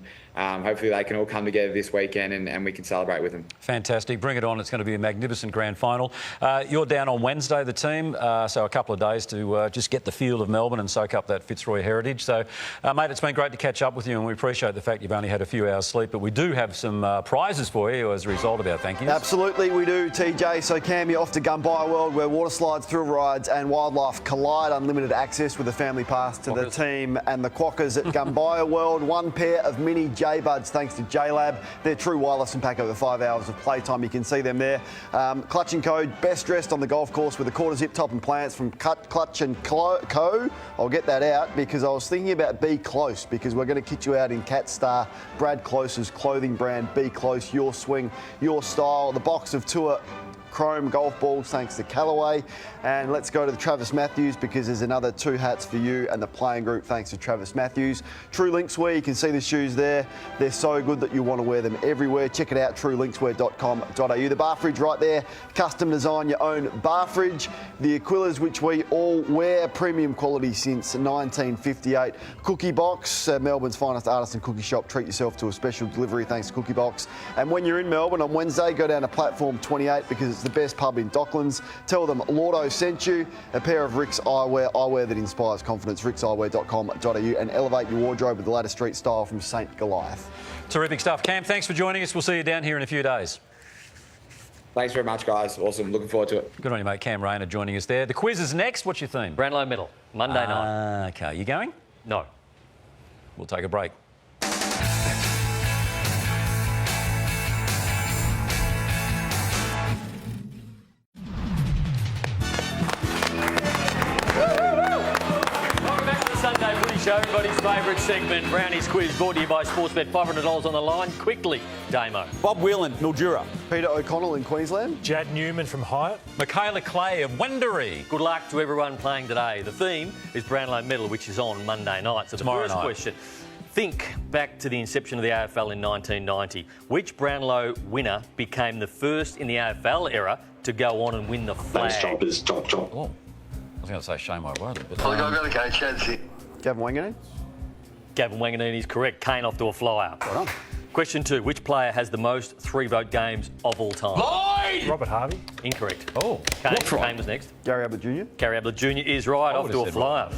hopefully they can all come together this weekend and we can celebrate with them. Fantastic. Bring it on. It's going to be a magnificent grand final. You're down on Wednesday, the team, so a couple of days to just get the feel of Melbourne and soak up that Fitzroy heritage. So, mate, it's been great to catch up with you, and we appreciate the fact you've only had a few hours sleep, but we do have some prizes for you as a result of our thank yous. Absolutely, we do, TJ. So, Cam, you're off to Gumbaya World, where water slides, thrill rides and wildlife collide. Unlimited access with a family pass to the team and the Quackers at Gumbaya World. One pair of mini J-Buds thanks to J-Lab. They're true wireless and pack over 5 hours of playtime. You can see them there. Clutching code, best dressed on the golf course with a quarter zip top and plants from Clutch and Co. I'll get that out because I was thinking about Be Close, because we're going to kit you out in Cat Star, Brad Close's clothing brand. Be Close, your swing, your style. The box of tour chrome golf balls thanks to Callaway. And let's go to the Travis Matthews because there's another 2 hats for you and the playing group thanks to Travis Matthews. True Linkswear, you can see the shoes there. They're so good that you want to wear them everywhere. Check it out, truelinkswear.com.au. The bar fridge right there, custom design your own bar fridge. The Aquillas, which we all wear, premium quality since 1958. Cookie Box, Melbourne's finest artisan cookie shop. Treat yourself to a special delivery thanks to Cookie Box. And when you're in Melbourne on Wednesday, go down to Platform 28 because it's the best pub in Docklands. Tell them Lordo sent you. A pair of Rick's eyewear that inspires confidence. rickseyewear.com.au and elevate your wardrobe with the latest street style from St. Goliath. Terrific stuff. Cam, thanks for joining us. We'll see you down here in a few days. Thanks very much, guys. Awesome. Looking forward to it. Good on you, mate. Cam Rayner joining us there. The quiz is next. What's your theme? Brownlow Medal, Monday night. OK. You going? No. We'll take a break. Sunday Footy Show, everybody's favourite segment, Brownie's Quiz, brought to you by Sportsbet. $500 on the line. Quickly, Damo. Bob Whelan, Mildura. Peter O'Connell in Queensland. Jad Newman from Hyatt. Michaela Clay of Wendouree. Good luck to everyone playing today. The theme is Brownlow Medal, which is on Monday night. So Tomorrow first night. question. Think back to the inception of the AFL in 1990. Which Brownlow winner became the first in the AFL era to go on and win the flag? Oh, I was going to say Shane O'Reilly, but... Gavin Wanganeen. Gavin Wanganeen is correct. Kane off to a flyer. Well done. Question 2. Which player has the most 3-vote games of all time? Lloyd! Robert Harvey. Incorrect. Oh. Kane was next. Gary Ablett Jr. Gary Ablett Jr. is right. Off to a flyer.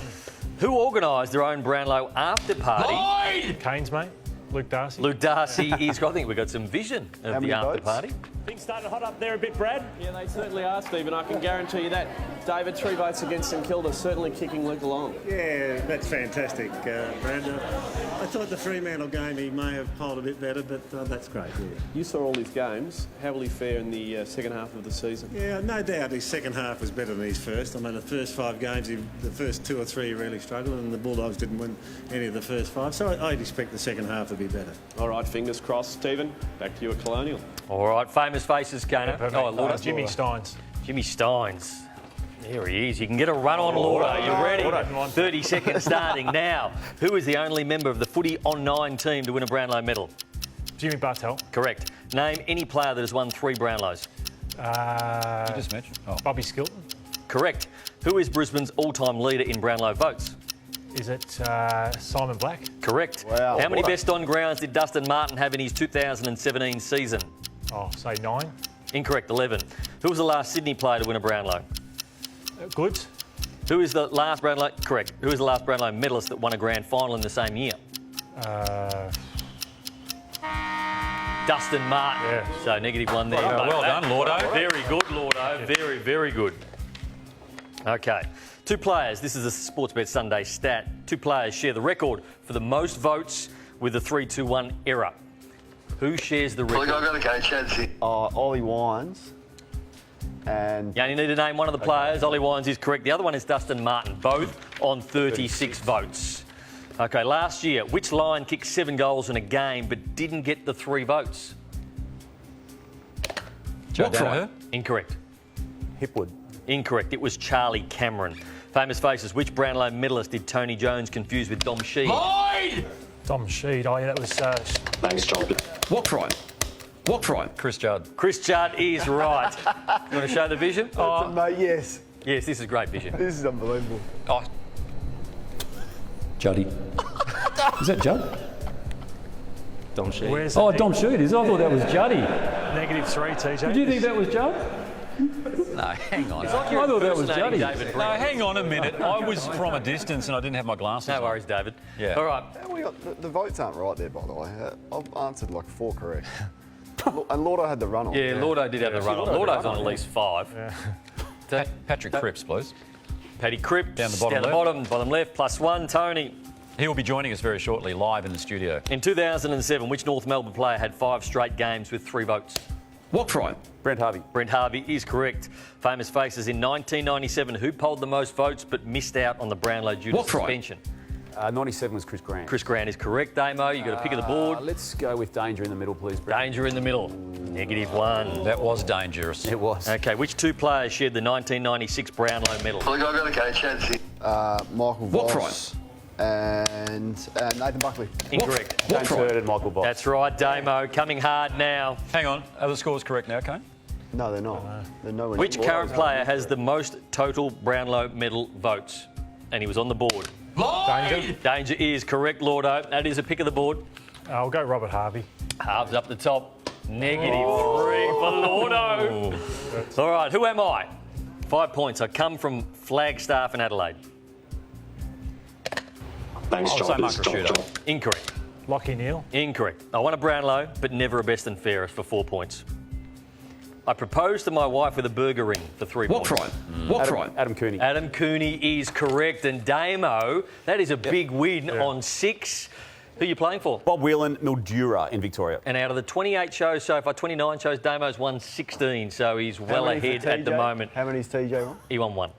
Who organised their own Brownlow after party? Lloyd! Kane's mate. Luke Darcy. Luke Darcy is right. I think we've got some vision of the after party. Things starting hot up there a bit, Brad? Yeah, they certainly are, Stephen. I can guarantee you that. David, 3 votes against St Kilda, certainly kicking Luke along. Yeah, that's fantastic, Brad. I thought the Fremantle game he may have polled a bit better, but that's great, yeah. You saw all his games. How will he fare in the second half of the season? Yeah, no doubt his second half was better than his first. I mean, the first 5 games, the first 2 or 3 he really struggled, and the Bulldogs didn't win any of the first 5, so I'd expect the second half to be better. All right, fingers crossed, Stephen. Back to you at Colonial. All right, famous faces, Gainer. Jimmy Steins. Jimmy Steins. There he is. You can get a run on Lauder. You ready? 30 seconds starting now. Who is the only member of the Footy on 9 team to win a Brownlow medal? Jimmy Bartell. Correct. Name any player that has won 3 Brownlows. You just mentioned. Oh. Bobby Skilton. Correct. Who is Brisbane's all-time leader in Brownlow votes? Is it Simon Black? Correct. Wow. How many best on grounds did Dustin Martin have in his 2017 season? Oh, say 9. Incorrect, 11. Who was the last Sydney player to win a Brownlow? Goods. Who is the last Brownlow? Correct. Who is the last Brownlow medalist that won a grand final in the same year? Dustin Martin. Yeah. So -1 there. Well done, Lordo. Very good, Lordo. Very, very good. Okay. 2 players. This is a Sportsbet Sunday stat. 2 players share the record for the most votes with the 3-2-1 era. Who shares the record? Ollie Wines. And You only need to name one of the players. Ollie Wines is correct. The other one is Dustin Martin, both on 36 votes. OK, last year, which line kicked 7 goals in a game but didn't get the 3 votes? Joe Danaher? Incorrect. Hipwood. Incorrect. It was Charlie Cameron. Famous faces. Which Brownlow medalist did Tony Jones confuse with Dom Sheed? Lloyd! Dom Sheed. Oh, yeah, that was... Thanks, John. What try? What try? Chris Judd. Chris Judd is right. You want to show the vision? mate, yes. Yes, this is great vision. This is unbelievable. Oh. Juddy. Is that Judd? Dom Sheed. Where's Oh, Dom Sheed is. I thought that was Juddy. -3, TJ. Did you think that was Judd? No, hang on. I thought that was Juddy. David No, hang on a minute. I was from a distance and I didn't have my glasses No on. worries, David. Yeah. All right. The votes aren't right there, by the way. I've answered like 4 correct. And Lordo had the run on. Yeah, Lordo did have the run on. Lordo's on at least 5. Yeah. Patrick Cripps, please. Paddy Cripps Down the bottom bottom left, +1. Tony. He will be joining us very shortly, live in the studio. In 2007, which North Melbourne player had 5 straight games with 3 votes? What try? Brent Harvey. Brent Harvey is correct. Famous faces. In 1997, who polled the most votes but missed out on the Brownlow due to What try? suspension? 97 was Chris Grant. Chris Grant is correct, Damo. You've got a pick of the board. Let's go with Danger in the middle, please, Brett. Danger in the middle. -1. That was dangerous. It was. Okay, which two players shared the 1996 Brownlow medal? Michael What Voss and Nathan Buckley. Incorrect. James Hurd and Michael Voss. That's right, Damo. Coming hard now. Hang on. Are the scores correct now, Kane? No, they're not. They're nowhere Which near. current player has the most total Brownlow medal votes? And he was on the board. Danger. Danger is correct, Lordo. That is a pick of the board. I'll go Robert Harvey. Halves up the top. -3 for Lordo. All right, who am I? 5 points. I come from Flagstaff in Adelaide. I'll say Mark Rashudo. Incorrect. Lockie Neal. Incorrect. I won a Brownlow, but never a best and fairest for 4 points. I proposed to my wife with a burger ring for 3 points. What crime? Adam Cooney. Adam Cooney is correct. And Damo, that is a big win on 6. Who are you playing for? Bob Whelan, Mildura in Victoria. And out of the 28 shows so far, 29 shows, Damo's won 16, so he's well ahead at the moment. How many's TJ won? He won 1.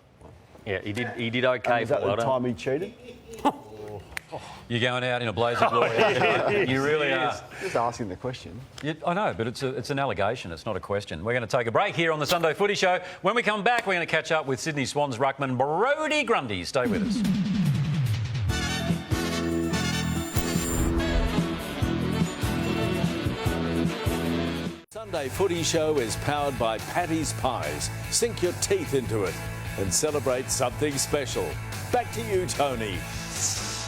Yeah, he did okay Is for that the time he cheated? You're going out in a blaze of glory. You really are. Just asking the question. I know, but it's an allegation. It's not a question. We're going to take a break here on the Sunday Footy Show. When we come back, we're going to catch up with Sydney Swans ruckman Brodie Grundy. Stay with us. Sunday Footy Show is powered by Patty's Pies. Sink your teeth into it and celebrate something special. Back to you, Tony.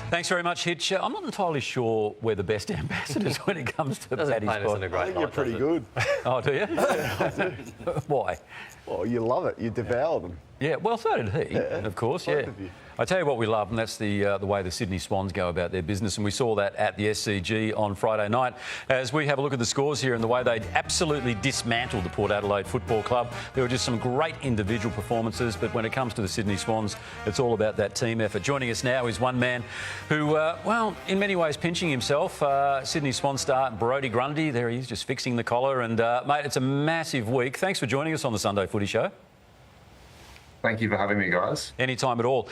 Thanks very much, Hitch. I'm not entirely sure we're the best ambassadors when it comes to Paddy's Pies. I think you're pretty good. Oh, do you? Why? Well, you love it. You devour them. Yeah, well, so did he, of course, yeah. I tell you what we love, and that's the way the Sydney Swans go about their business, and we saw that at the SCG on Friday night. As we have a look at the scores here and the way they absolutely dismantled the Port Adelaide Football Club, there were just some great individual performances, but when it comes to the Sydney Swans, it's all about that team effort. Joining us now is one man who, well, in many ways pinching himself, Sydney Swan star Brodie Grundy. There he is, just fixing the collar, and mate, it's a massive week. Thanks for joining us on the Sunday Footy Show. Thank you for having me, guys. Anytime at all.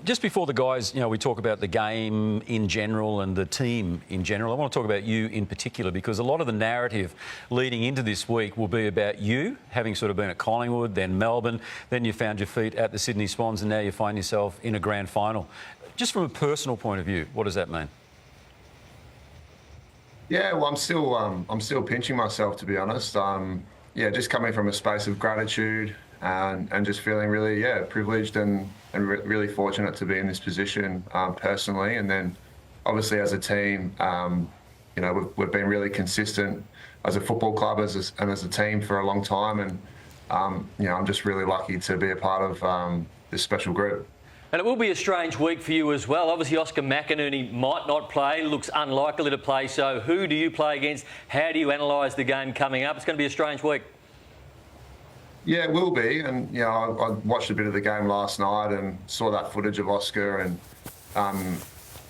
Just before the guys, we talk about the game in general and the team in general, I want to talk about you in particular, because a lot of the narrative leading into this week will be about you, having sort of been at Collingwood, then Melbourne, then you found your feet at the Sydney Swans, and now you find yourself in a grand final. Just from a personal point of view, what does that mean? Yeah, well, I'm still pinching myself, to be honest. Just coming from a space of gratitude and just feeling really, privileged and really fortunate to be in this position personally. And then obviously as a team, we've been really consistent as a football club and as a team for a long time. And, I'm just really lucky to be a part of this special group. And it will be a strange week for you as well. Obviously, Oscar McInerney might not play, looks unlikely to play. So who do you play against? How do you analyse the game coming up? It's going to be a strange week. Yeah, it will be. And, I watched a bit of the game last night and saw that footage of Oscar. And,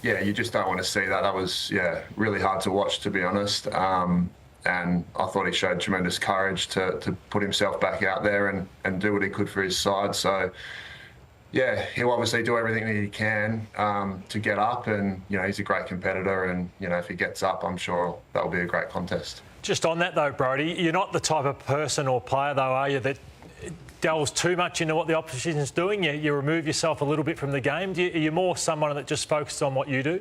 you just don't want to see that. That was, really hard to watch, to be honest. And I thought he showed tremendous courage to put himself back out there and do what he could for his side. So, he'll obviously do everything that he can to get up. And, he's a great competitor. And, if he gets up, I'm sure that'll be a great contest. Just on that though, Brodie, you're not the type of person or player though, are you, that delves too much into what the opposition's doing? You remove yourself a little bit from the game? Are you more someone that just focuses on what you do?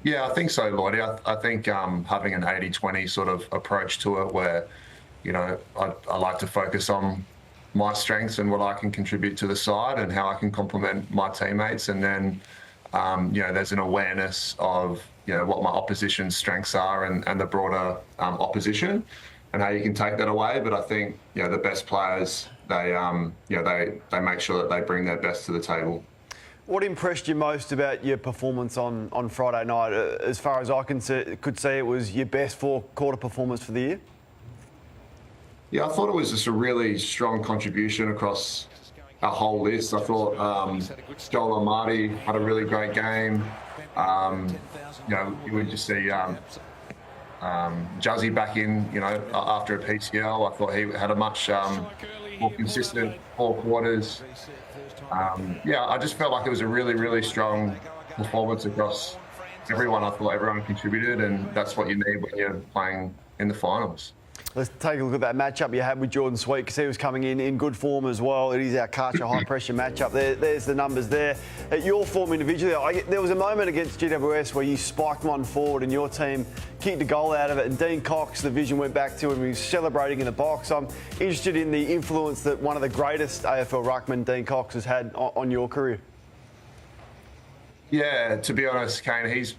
Yeah, I think so, Lloydie. I think having an 80-20 sort of approach to it where, I like to focus on my strengths and what I can contribute to the side and how I can complement my teammates. And then, there's an awareness of, what my opposition's strengths are and the broader opposition and how you can take that away. But I think, the best players, they make sure that they bring their best to the table. What impressed you most about your performance on Friday night? As far as I could see, it was your best four-quarter performance for the year? Yeah, I thought it was just a really strong contribution across our whole list. I thought Joel Amati had a really great game. You would just see Juzzy back in, after a PCL. I thought he had a much more consistent 4 quarters. I just felt like it was a really, really strong performance across everyone. I thought everyone contributed, and that's what you need when you're playing in the finals. Let's take a look at that matchup you had with Jordan Sweet, because he was coming in good form as well. It is our Karcher high-pressure matchup. There's the numbers there. At your form individually, there was a moment against GWS where you spiked one forward and your team kicked a goal out of it, and Dean Cox, the vision went back to him. He was celebrating in the box. I'm interested in the influence that one of the greatest AFL ruckmen, Dean Cox, has had on your career. Yeah, to be honest, Kane, he's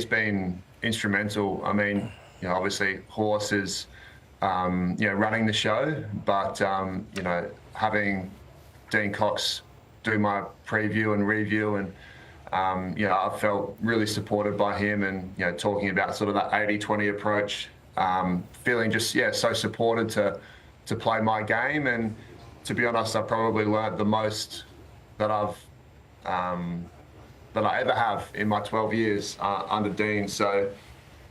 been instrumental. I mean, obviously Horse is, running the show, but, having Dean Cox do my preview and review, and, I felt really supported by him, and, talking about sort of that 80-20 approach, feeling just, so supported to play my game. And to be honest, I probably learnt the most that I ever have in my 12 years under Dean. So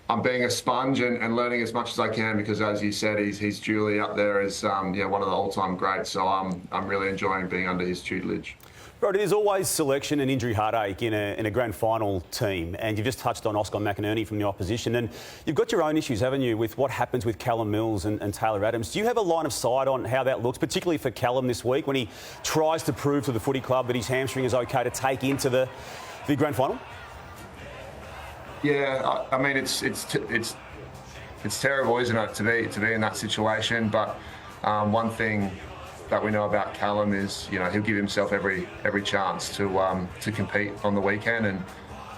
I'm being a sponge and learning as much as I can, because, as you said, he's duly up there as one of the all-time greats. So I'm really enjoying being under his tutelage. Right, there's always selection and injury heartache in a grand final team, and you've just touched on Oscar McInerney from the opposition, and you've got your own issues, haven't you, with what happens with Callum Mills and Taylor Adams. Do you have a line of sight on how that looks, particularly for Callum this week, when he tries to prove to the footy club that his hamstring is okay to take into the grand final? Yeah, I mean, it's terrible, isn't it, to be in that situation? But one thing that we know about Callum is, he'll give himself every chance to compete on the weekend,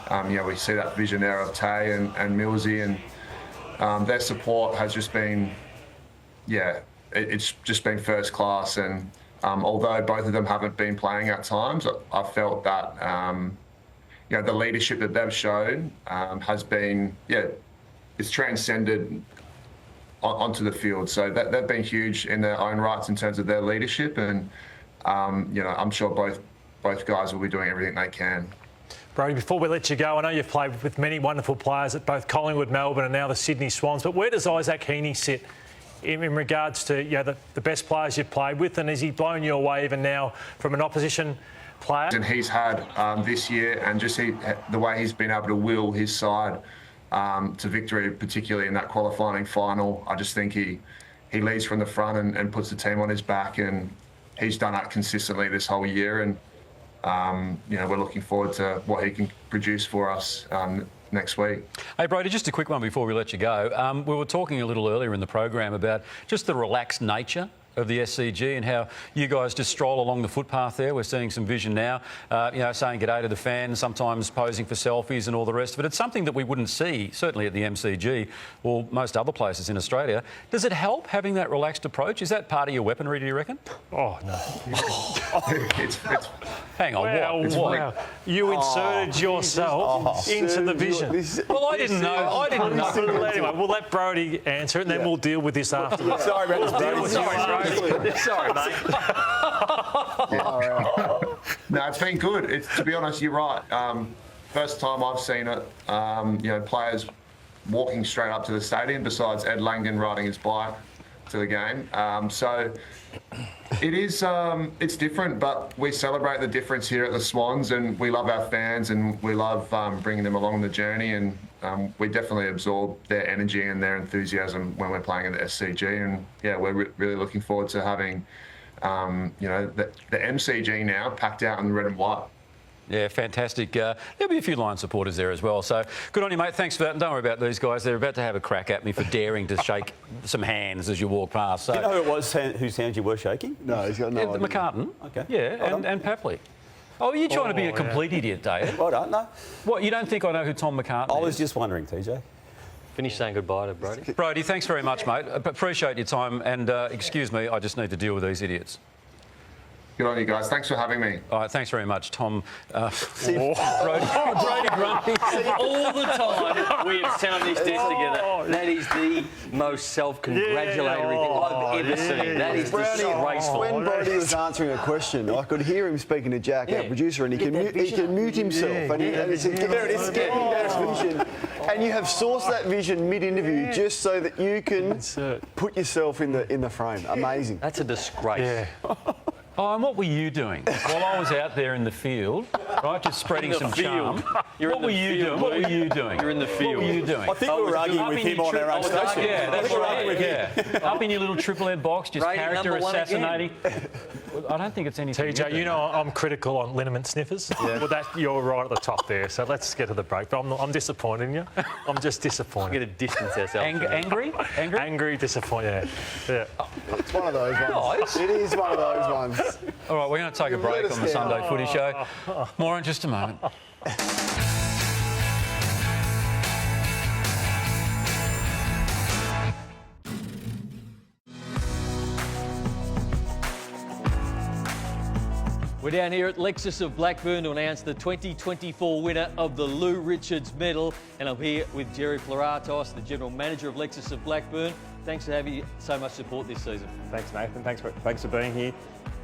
and we see that vision there of Tay and Millsy, and their support has just been, it's just been first class. And although both of them haven't been playing at times, I felt that the leadership that they've shown has been, it's transcended onto the field. So they've been huge in their own rights in terms of their leadership, and I'm sure both guys will be doing everything they can. Brodie, before we let you go, I know you've played with many wonderful players at both Collingwood, Melbourne and now the Sydney Swans, but where does Isaac Heaney sit in regards to the best players you've played with, and has he blown you away even now from an opposition player? And he's had this year, and just the way he's been able to will his side to victory, particularly in that qualifying final. I just think he leads from the front and puts the team on his back, and he's done that consistently this whole year. And we're looking forward to what he can produce for us next week. Hey, Brodie, just a quick one before we let you go. We were talking a little earlier in the program about just the relaxed nature of the SCG and how you guys just stroll along the footpath there. We're seeing some vision now, saying g'day to the fans, sometimes posing for selfies and all the rest of it. It's something that we wouldn't see, certainly at the MCG or most other places in Australia. Does it help having that relaxed approach? Is that part of your weaponry, do you reckon? Oh, no. Hang on, what? You inserted yourself into the vision. Well, I didn't know. Anyway, we'll let Brodie answer it, and then we'll deal with this after. Sorry about this, Brodie. Sorry, mate. No, it's been good. To be honest, you're right. First time I've seen it. Players walking straight up to the stadium, besides Ed Langdon riding his bike to the game. So it is. It's different, but we celebrate the difference here at the Swans, and we love our fans, and we love bringing them along the journey, and we definitely absorb their energy and their enthusiasm when we're playing at the SCG. And we're really looking forward to having the MCG now packed out in red and white. Yeah, fantastic. There'll be a few Lion supporters there as well. So good on you, mate. Thanks for that. And don't worry about these guys. They're about to have a crack at me for daring to shake some hands as you walk past. So, do you know who it was whose hands you were shaking? No, he's got no idea. McCartan. Okay. Yeah, and Papley. Oh, you're trying to be a complete idiot, Dave. I don't know. What, you don't think I know who Tom McCartan is? I was just wondering, TJ. Finish saying goodbye to Brodie. Brodie, thanks very much, mate. Appreciate your time. And excuse me, I just need to deal with these idiots. Good on you guys. Thanks for having me. All right, thanks very much, Tom. Brodie Grundy. All the time we have sound this test together. That is the most self-congratulatory thing I've ever seen. That is disgraceful. When Brodie was answering a question, I could hear him speaking to Jack, our producer, and he can mute himself. And he said, there it is, getting that vision. And you have sourced that vision mid-interview just so that you can put yourself in the frame. Amazing. That's a disgrace. Yeah. Oh, and what were you doing while I was out there in the field, right, just spreading some charm? What were you doing? What were you doing? You're in the field. What were you doing? I think we were arguing with him on our own station. Yeah, that's right. Yeah. Up in your little triple M box, just character assassinating. I don't think it's anything. TJ, you know I'm critical on liniment sniffers. Well, you're right at the top there. So let's get to the break. But I'm disappointed in you. I'm just disappointed. We're going to distance ourselves. Angry? Angry, disappointed. Yeah. It's one of those ones. It is one of those ones. All right, we're going to take a break on the Sunday Footy Show. More in just a moment. We're down here at Lexus of Blackburn to announce the 2024 winner of the Lou Richards Medal. And I'm here with Jerry Floratos, the General Manager of Lexus of Blackburn. Thanks for having so much support this season. Thanks, Nathan. Thanks for being here.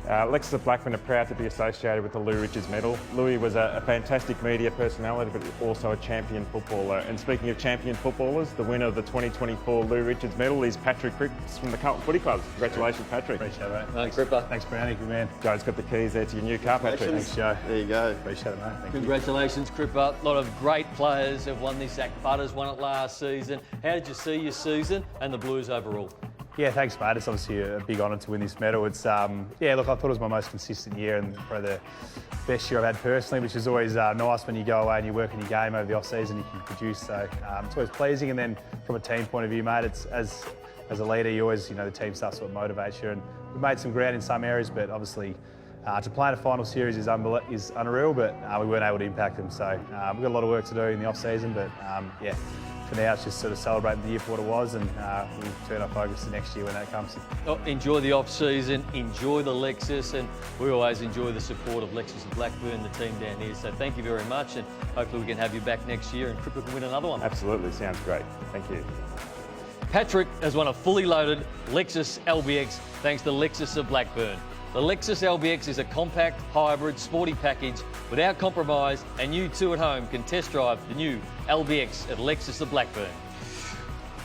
Lexus of Blackburn are proud to be associated with the Lou Richards Medal. Louis was a fantastic media personality, but also a champion footballer. And speaking of champion footballers, the winner of the 2024 Lou Richards Medal is Patrick Cripps from the Carlton Footy Club. Congratulations, Patrick. Appreciate it, mate. Thanks, Cripper. Thanks, Brownie. Good man. Joe's got the keys there to your new car, Patrick. Thanks, Joe. There you go. Appreciate it, mate. Thank Congratulations, Cripper. A lot of great players have won this. Zach Butters won it last season. How did you see your season and the Blues overall? Yeah, thanks, mate. It's obviously a big honour to win this medal. It's yeah, look, I thought it was my most consistent year and probably the best year I've had personally, which is always nice when you go away and you work in your game over the off-season, you can produce. So it's always pleasing. And then from a team point of view, mate, it's as a leader, you always, the team stuff's what motivates you. And we've made some ground in some areas, but obviously to play in a final series is unreal, but we weren't able to impact them. So we've got a lot of work to do in the off-season, but yeah. For now, it's just sort of celebrating the year for what it was, and we'll turn our focus to next year when that comes. Enjoy the off-season, enjoy the Lexus, and we always enjoy the support of Lexus of Blackburn, the team down here. So thank you very much, and hopefully we can have you back next year and Cripper can win another one. Absolutely, sounds great. Thank you. Patrick has won a fully loaded Lexus LBX thanks to Lexus of Blackburn. The Lexus LBX is a compact, hybrid, sporty package without compromise, and you too at home can test drive the new LBX at Lexus of Blackburn.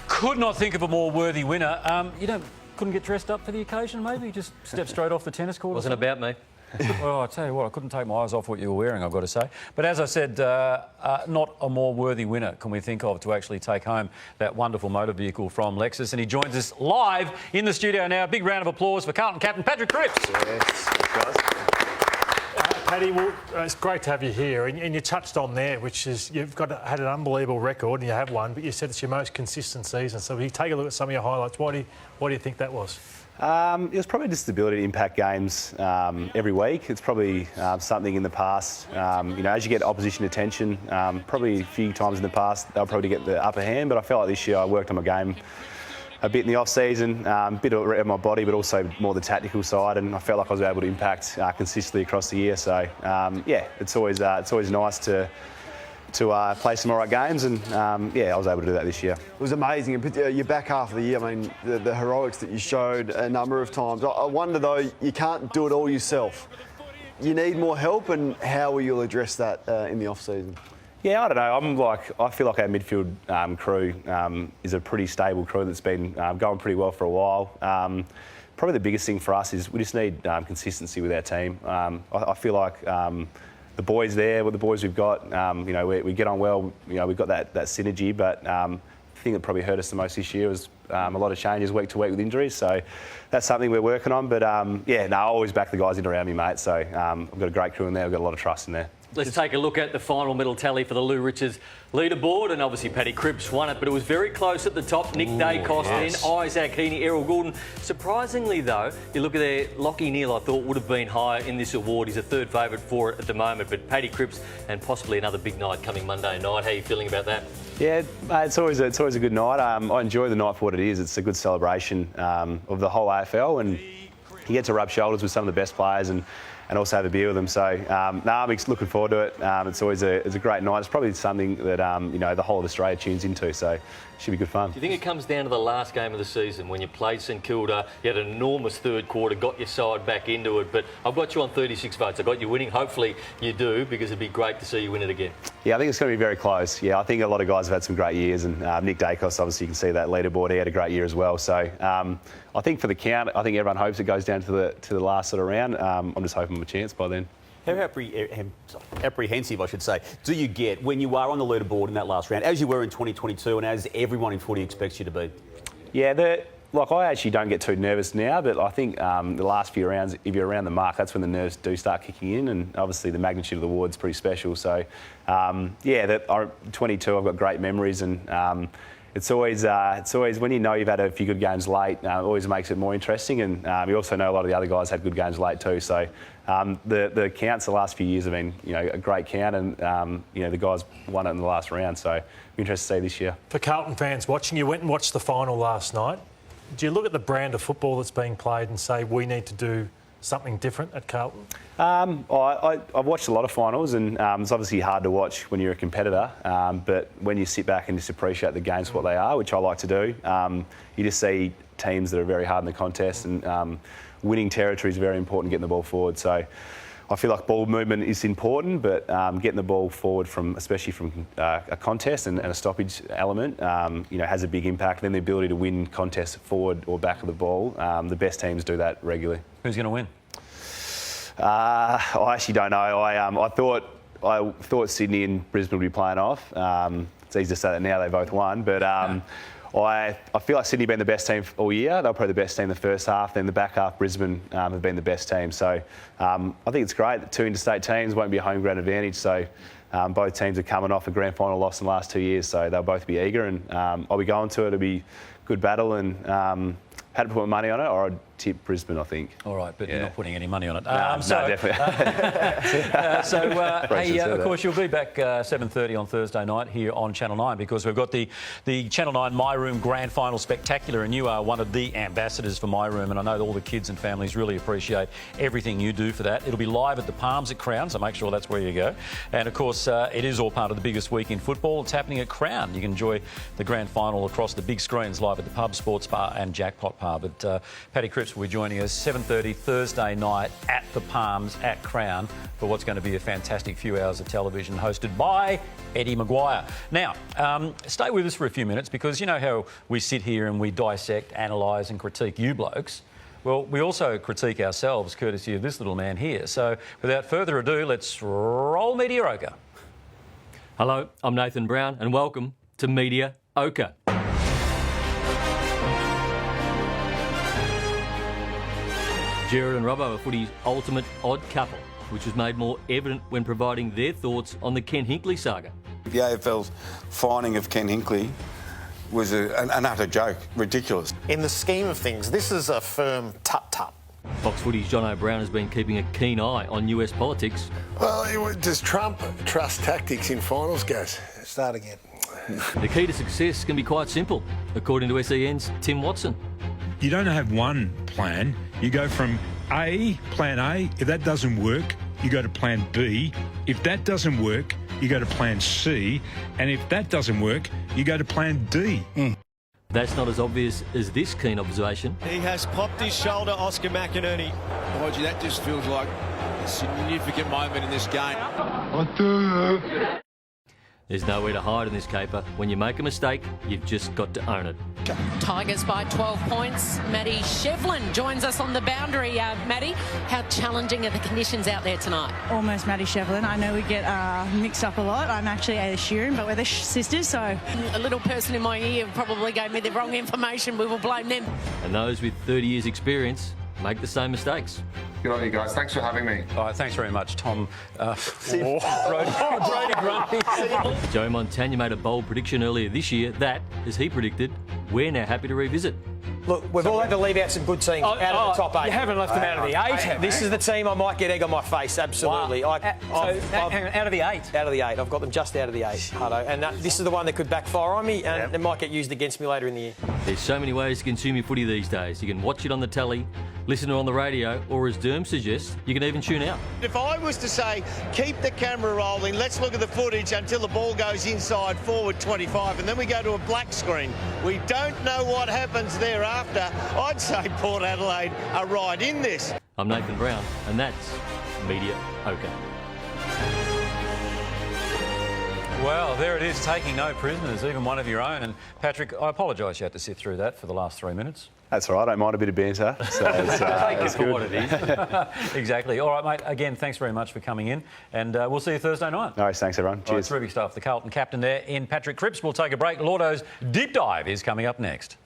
Could not think of a more worthy winner. Couldn't get dressed up for the occasion, maybe? Just step straight off the tennis court? Wasn't about me. Well, I tell you what, I couldn't take my eyes off what you were wearing, I've got to say. But as I said, not a more worthy winner can we think of to actually take home that wonderful motor vehicle from Lexus. And he joins us live in the studio now. Big round of applause for Carlton captain Patrick Cripps. Yes, guys. Paddy, well, it's great to have you here, and you touched on there, which is you've had an unbelievable record, and you have one, but you said it's your most consistent season. So if you take a look at some of your highlights, why do you think that was? It was probably just the ability to impact games every week. It's probably something in the past, as you get opposition attention, probably a few times in the past, they'll probably get the upper hand, but I felt like this year I worked on my game a bit in the off-season, a bit of my body, but also more the tactical side, and I felt like I was able to impact consistently across the year. So, yeah, it's always nice to play some all right games, and yeah, I was able to do that this year. It was amazing. Your back half of the year, I mean, the heroics that you showed a number of times. I wonder, though, you can't do it all yourself. You need more help, and how will you address that in the off-season? Yeah, I don't know. I feel like our midfield crew is a pretty stable crew that's been going pretty well for a while. Probably the biggest thing for us is we just need consistency with our team. I feel like the boys there, with the boys we've got, we get on well. We've got that synergy, but the thing that probably hurt us the most this year was a lot of changes week to week with injuries. So that's something we're working on. But yeah, I always back the guys in around me, mate. So I've got a great crew in there. I've got a lot of trust in there. Let's take a look at the final medal tally for the Lou Richards leaderboard, and obviously Paddy Cripps won it, but it was very close at the top. Nick Dacos, yes. Then Isaac Heaney, Errol Goulden. Surprisingly, though, you look at there, Lachie Neale, I thought would have been higher in this award. He's a third favourite for it at the moment, but Paddy Cripps and possibly another big night coming Monday night. How are you feeling about that? Yeah, mate, it's always a good night. I enjoy the night for what it is. It's a good celebration of the whole AFL, and you get to rub shoulders with some of the best players, and also have a beer with them. So, I'm looking forward to it. It's always a great night. It's probably something that, the whole of Australia tunes into, so it should be good fun. Do you think it comes down to the last game of the season when you played St Kilda, you had an enormous third quarter, got your side back into it, but I've got you on 36 votes. I've got you winning. Hopefully you do, because it'd be great to see you win it again. Yeah, I think it's going to be very close. Yeah, I think a lot of guys have had some great years, and Nick Dacos, obviously you can see that leaderboard, he had a great year as well. So I think for the count, I think everyone hopes it goes down to the last sort of round. I'm just hoping for a chance by then. How apprehensive, I should say, do you get when you are on the leaderboard in that last round, as you were in 2022 and as everyone in footy expects you to be? Yeah, I actually don't get too nervous now, but I think the last few rounds, if you're around the mark, that's when the nerves do start kicking in, and obviously the magnitude of the award's pretty special. So, 22, I've got great memories, and it's always when you know you've had a few good games late, it always makes it more interesting, and you also know a lot of the other guys had good games late too. So the counts the last few years have been a great count, and the guys won it in the last round. So be interested to see this year. For Carlton fans watching, you went and watched the final last night. Do you look at the brand of football that's being played and say we need to do something different at Carlton? I've watched a lot of finals, and it's obviously hard to watch when you're a competitor, but when you sit back and just appreciate the games for what they are, which I like to do, you just see teams that are very hard in the contest, and winning territory is very important, getting the ball forward. So I feel like ball movement is important, but getting the ball forward especially from a contest and a stoppage element, has a big impact. Then the ability to win contests forward or back of the ball, the best teams do that regularly. Who's going to win? I actually don't know. I thought Sydney and Brisbane would be playing off. It's easy to say that now, they both won, but I feel like Sydney have been the best team all year. They were probably the best team the first half. Then the back half, Brisbane have been the best team. So I think it's great that two interstate teams won't be a home ground advantage. So both teams are coming off a grand final loss in the last 2 years. So they'll both be eager, and I'll be going to it. It'll be a good battle, and had to put my money on it, or I'd tip Brisbane, I think. All right, but you're not putting any money on it. No, definitely. Of course, you'll be back 7:30 on Thursday night here on Channel 9, because we've got the Channel 9 My Room Grand Final Spectacular, and you are one of the ambassadors for My Room, and I know that all the kids and families really appreciate everything you do for that. It'll be live at the Palms at Crown, so make sure that's where you go. And, of course, it is all part of the biggest week in football. It's happening at Crown. You can enjoy the grand final across the big screens live at the pub, sports bar and Jackpot Bar. But Paddy Cripps will be joining us 7:30 Thursday night at the Palms at Crown for what's going to be a fantastic few hours of television hosted by Eddie Maguire. Now, stay with us for a few minutes, because you know how we sit here and we dissect, analyse and critique you blokes. Well, we also critique ourselves courtesy of this little man here. So without further ado, let's roll Mediocre. Hello, I'm Nathan Brown, and welcome to Media Ochre. Gerard and Robbo are footy's ultimate odd couple, which was made more evident when providing their thoughts on the Ken Hinkley saga. The AFL's finding of Ken Hinkley was an utter joke, ridiculous. In the scheme of things, this is a firm tut-tut. Fox Footy's John O'Brien has been keeping a keen eye on US politics. Well, does Trump trust tactics in finals, Gaz? Start again. The key to success can be quite simple, according to SEN's Tim Watson. You don't have one plan. You go from plan A. If that doesn't work, you go to plan B. If that doesn't work, you go to plan C. And if that doesn't work, you go to plan D. That's not as obvious as this keen observation. He has popped his shoulder, Oscar McInerney. Hodgie, that just feels like a significant moment in this game. There's nowhere to hide in this caper. When you make a mistake, you've just got to own it. Tigers by 12 points. Maddie Shevlin joins us on the boundary. Maddie, how challenging are the conditions out there tonight? Almost Maddie Shevlin. I know we get mixed up a lot. I'm actually Ada Sheeran, but we're the sisters, so... A little person in my ear probably gave me the wrong information. We will blame them. And those with 30 years' experience make the same mistakes. Good on you guys. Thanks for having me. All right, thanks very much, Tom. Brody Grundy. Joe Montagna made a bold prediction earlier this year that, as he predicted, we're now happy to revisit. Look, we've all had to leave out some good teams out of the top 8. You haven't left them out of the 8. This is the team I might get egg on my face, absolutely. Wow. Out of the 8? Out of the 8. I've got them just out of the 8, Hutto. And this is the one that could backfire on me, and it might get used against me later in the year. There's so many ways to consume your footy these days. You can watch it on the telly, listen to on the radio, or as Derm suggests, you can even tune out. If I was to say, keep the camera rolling, let's look at the footage until the ball goes inside forward 25, and then we go to a black screen. We don't know what happens thereafter. I'd say Port Adelaide are right in this. I'm Nathan Brown, and that's Media OK. Well, there it is, taking no prisoners, even one of your own. And Patrick, I apologise you had to sit through that for the last 3 minutes. That's all right. I don't mind a bit of banter. So it's, Take it for good. what it is. Exactly. All right, mate. Again, thanks very much for coming in, and we'll see you Thursday night. No worries. Thanks, everyone. All right, Cheers. terrific stuff. The Carlton captain there in Patrick Cripps. We'll take a break. Lordo's Deep Dive is coming up next.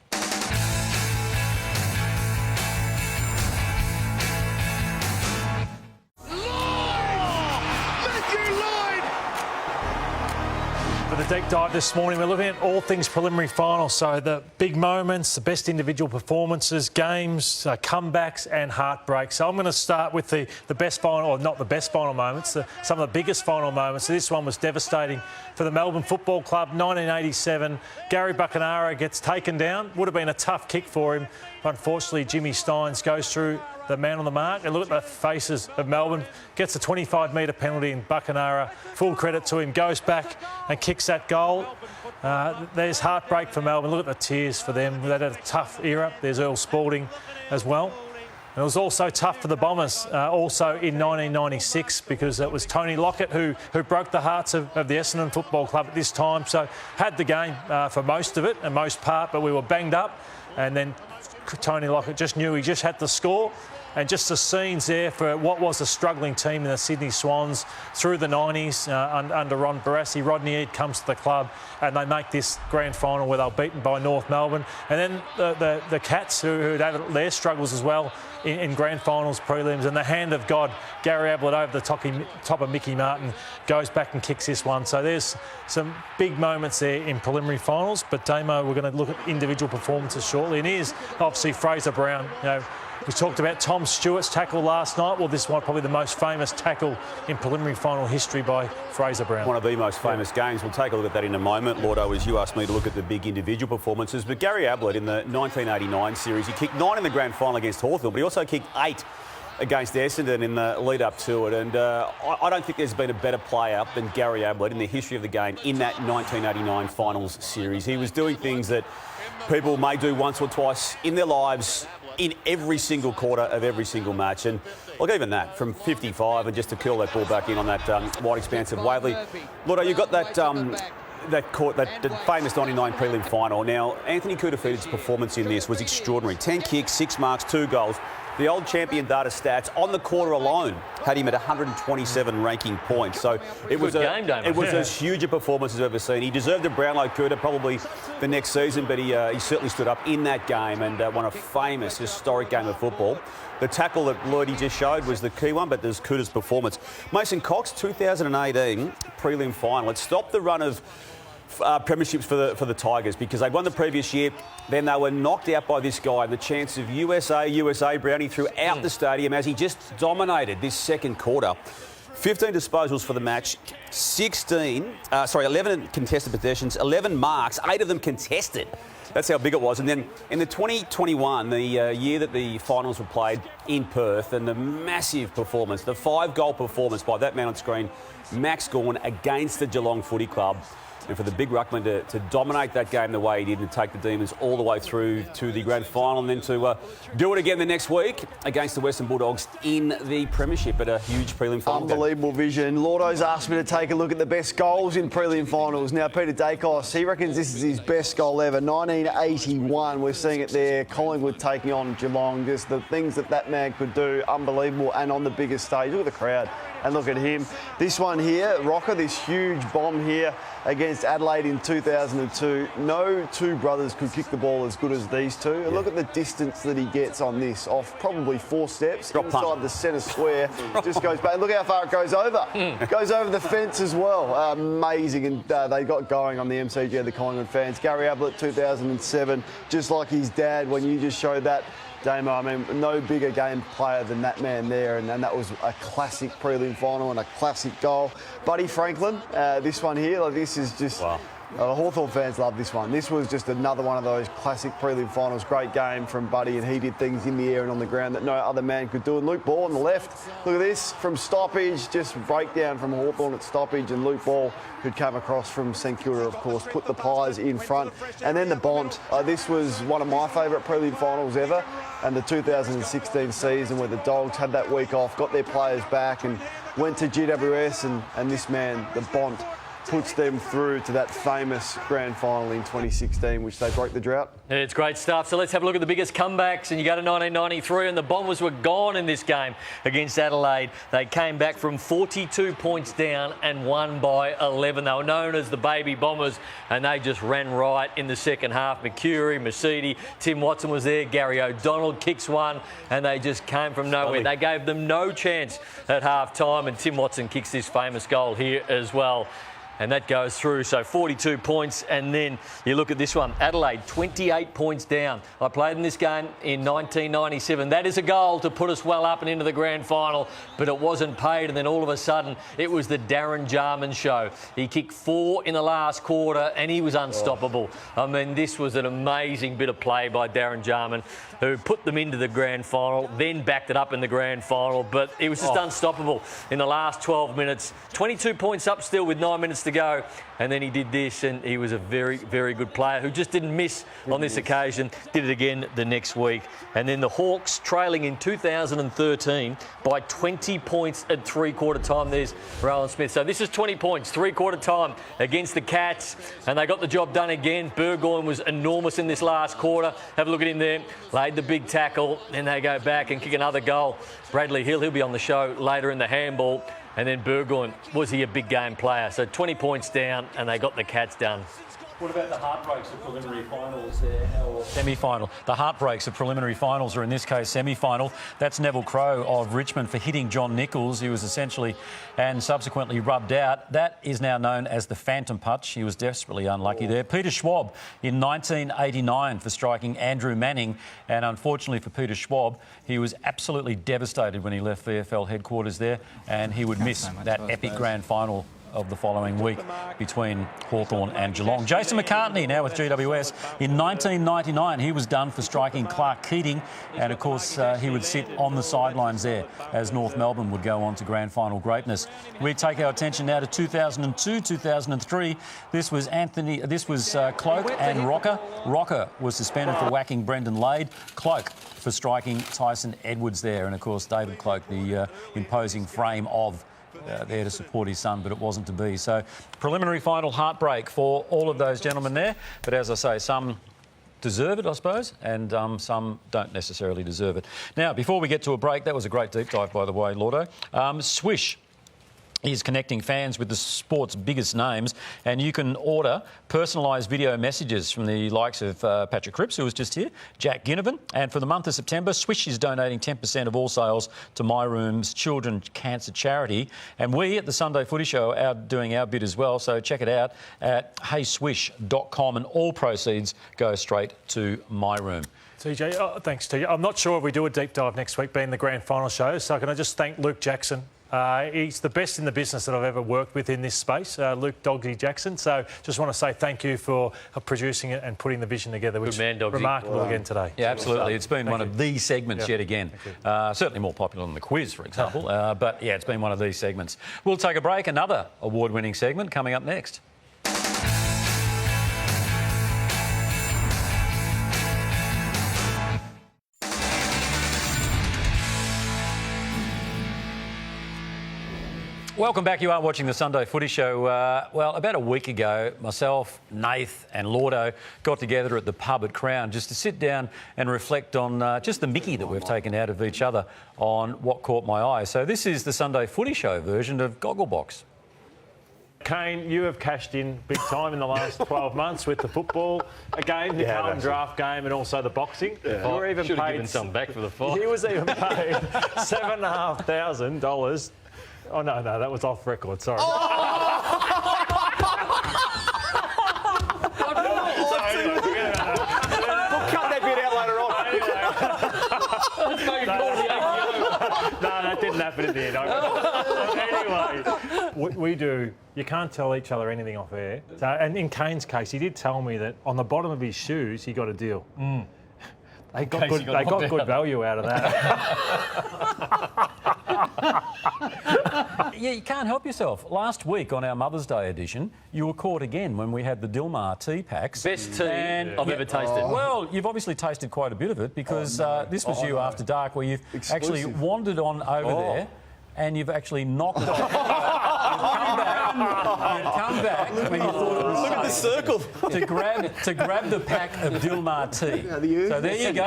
For the deep dive this morning, we're looking at all things preliminary final. So the big moments, the best individual performances, games, comebacks and heartbreaks. So I'm going to start with the best final, or not the best final moments, some of the biggest final moments. So this one was devastating for the Melbourne Football Club, 1987. Gary Buckenara gets taken down. Would have been a tough kick for him. But unfortunately, Jimmy Steins goes through the man on the mark. And look at the faces of Melbourne. Gets a 25-metre penalty, and Buckenara, full credit to him, goes back and kicks that goal. There's heartbreak for Melbourne. Look at the tears for them. They had a tough era. There's Earl Spalding as well. And it was also tough for the Bombers, also in 1996, because it was Tony Lockett who broke the hearts of the Essendon Football Club at this time. So had the game for most of it and most part, but we were banged up. And then Tony Lockett just knew he just had to score. And just the scenes there for what was a struggling team in the Sydney Swans through the 90s under Ron Barassi. Rodney Eade comes to the club and they make this grand final where they're beaten by North Melbourne. And then the Cats, who had their struggles as well in grand finals, prelims, and the hand of God, Gary Ablett over the top of Mickey Martin, goes back and kicks this one. So there's some big moments there in preliminary finals. But Damo, we're going to look at individual performances shortly. And here's obviously Fraser Brown. You know, we talked about Tom Stewart's tackle last night. Well, this one probably the most famous tackle in preliminary final history by Fraser Brown. One of the most famous games. We'll take a look at that in a moment, Lordo, as you asked me to look at the big individual performances. But Gary Ablett in the 1989 series, he kicked 9 in the grand final against Hawthorn, but he also kicked 8 against Essendon in the lead up to it. And I don't think there's been a better player than Gary Ablett in the history of the game in that 1989 finals series. He was doing things that people may do once or twice in their lives in every single quarter of every single match. And look, even that, from 55 and just to curl that ball back in on that wide expanse of Waverley. Lordo, you got that that famous 99 prelim final. Now, Anthony Koutafidis' performance in this was extraordinary. 10 kicks, 6 marks, 2 goals. The old champion data stats on the quarter alone had him at 127 ranking points. So it was as huge a performance as I've ever seen. He deserved a Brownlow Cooter probably the next season, but he certainly stood up in that game and won a famous, historic game of football. The tackle that Lloydie just showed was the key one, but there's Cooter's performance. Mason Cox, 2018 prelim final. It stopped the run of premierships for the Tigers because they'd won the previous year. Then they were knocked out by this guy, and the chance of USA Brownie throughout the stadium as he just dominated this second quarter. 15 disposals for the match, 11 contested possessions, 11 marks, 8 of them contested. That's how big it was. And then in the 2021, the year that the finals were played in Perth, and the massive performance, the 5-goal performance by that man on screen, Max Gawn, against the Geelong Footy Club. And for the big ruckman to dominate that game the way he did and take the Demons all the way through to the grand final, and then to do it again the next week against the Western Bulldogs in the Premiership at a huge prelim final. Unbelievable vision. Lordo's asked me to take a look at the best goals in prelim finals. Now, Peter Dacos, he reckons this is his best goal ever. 1981, we're seeing it there. Collingwood taking on Geelong. Just the things that man could do, unbelievable, and on the biggest stage. Look at the crowd. And look at him. This one here, Rocker, this huge bomb here against Adelaide in 2002. No two brothers could kick the ball as good as these two. And look at the distance that he gets on this, off probably 4 steps inside the centre square. Just goes back. Look how far it goes over. It goes over the fence as well. Amazing. And they got going on the MCG, the Collingwood fans. Gary Ablett, 2007, just like his dad when you just showed that. Damo, I mean, no bigger game player than that man there, and that was a classic prelim final and a classic goal. Buddy Franklin, this one here, like this is just The Hawthorn fans love this one. This was just another one of those classic prelim finals. Great game from Buddy, and he did things in the air and on the ground that no other man could do. And Luke Ball on the left, look at this, from stoppage, just breakdown from Hawthorn at stoppage, and Luke Ball, who'd come across from St Kilda, of course, put the Pies in front. And then the Bont. This was one of my favourite prelim finals ever. And the 2016 season where the Dogs had that week off, got their players back and went to GWS, and this man, the Bont, puts them through to that famous grand final in 2016, which they broke the drought. Yeah, it's great stuff. So let's have a look at the biggest comebacks. And you go to 1993, and the Bombers were gone in this game against Adelaide. They came back from 42 points down and won by 11. They were known as the Baby Bombers, and they just ran right in the second half. McCurry, Mercedes, Tim Watson was there. Gary O'Donnell kicks one, and they just came from nowhere. They gave them no chance at half-time, and Tim Watson kicks this famous goal here as well. And that goes through, so 42 points. And then you look at this one, Adelaide, 28 points down. I played in this game in 1997. That is a goal to put us well up and into the grand final, but it wasn't paid. And then all of a sudden, it was the Darren Jarman show. He kicked 4 in the last quarter, and he was unstoppable. I mean, this was an amazing bit of play by Darren Jarman, who put them into the grand final, then backed it up in the grand final. But he was just unstoppable in the last 12 minutes. 22 points up still with 9 minutes to go, and then he did this, and he was a very, very good player who just didn't miss on this occasion, did it again the next week. And then the Hawks trailing in 2013 by 20 points at three-quarter time. There's Rowan Smith. So this is 20 points, three-quarter time against the Cats, and they got the job done again. Burgoyne was enormous in this last quarter. Have a look at him there. Laid the big tackle, then they go back and kick another goal. Bradley Hill, he'll be on the show later in the handball. And then Burgoyne, was he a big game player? So 20 points down, and they got the Cats done. What about the heartbreaks of preliminary finals there, or semi-final? The heartbreaks of preliminary finals, or in this case, semi-final. That's Neville Crowe of Richmond for hitting John Nichols. He was essentially and subsequently rubbed out. That is now known as the Phantom Punch. He was desperately unlucky there. Peter Schwab in 1989 for striking Andrew Manning. And unfortunately for Peter Schwab, he was absolutely devastated when he left VFL headquarters there, and he would miss that epic grand final of the following week between Hawthorn and Geelong. Jason McCartney now with GWS. In 1999, he was done for striking Clark Keating, and of course he would sit on the sidelines there as North Melbourne would go on to grand final greatness. We take our attention now to 2002, 2003. This was Cloke and Rocker. Rocker was suspended for whacking Brendan Lade. Cloke for striking Tyson Edwards there, and of course David Cloke, the imposing frame of there to support his son, but it wasn't to be. So preliminary final heartbreak for all of those gentlemen there. But as I say, some deserve it, I suppose, and some don't necessarily deserve it. Now, before we get to a break, that was a great deep dive, by the way, Lordo. Swish is connecting fans with the sport's biggest names, and you can order personalised video messages from the likes of Patrick Cripps, who was just here, Jack Ginnivan, and for the month of September, Swish is donating 10% of all sales to My Room's Children Cancer Charity, and we at the Sunday Footy Show are doing our bit as well, so check it out at heyswish.com, and all proceeds go straight to My Room. TJ, thanks TJ. I'm not sure if we do a deep dive next week, being the grand final show, so can I just thank Luke Jackson. He's the best in the business that I've ever worked with in this space, Luke Dogsy Jackson. So just want to say thank you for producing it and putting the vision together, which is remarkable again today. Yeah, absolutely. It's been one of these segments yet again. Certainly more popular than the quiz, for example. But yeah, it's been one of these segments. We'll take a break. Another award-winning segment coming up next. Welcome back. You are watching the Sunday Footy Show. Well, about a week ago, myself, Nath and Lordo got together at the pub at Crown just to sit down and reflect on just the mickey that we've taken out of each other on what caught my eye. So this is the Sunday Footy Show version of Gogglebox. Kane, you have cashed in big time in the last 12 months with the football game, the Carlton draft game, and also the boxing. You were even paid given some back for the fight. He was even paid $7,500. Oh, no, that was off record, sorry. We'll cut that bit out later on. No, that didn't happen in the end. Anyway, Anyway, we do. You can't tell each other anything off air. So, and in Kane's case, he did tell me that on the bottom of his shoes, he got a deal. They got good value out of that. Yeah, you can't help yourself. Last week on our Mother's Day edition, you were caught again when we had the Dilmah tea packs. Best tea I've ever tasted. Well, you've obviously tasted quite a bit of it because this was you after dark where you've actually wandered on over there and you've actually knocked off. You've come back when you thought it was Look at the circle. to grab the pack of Dilmah tea. So there you go.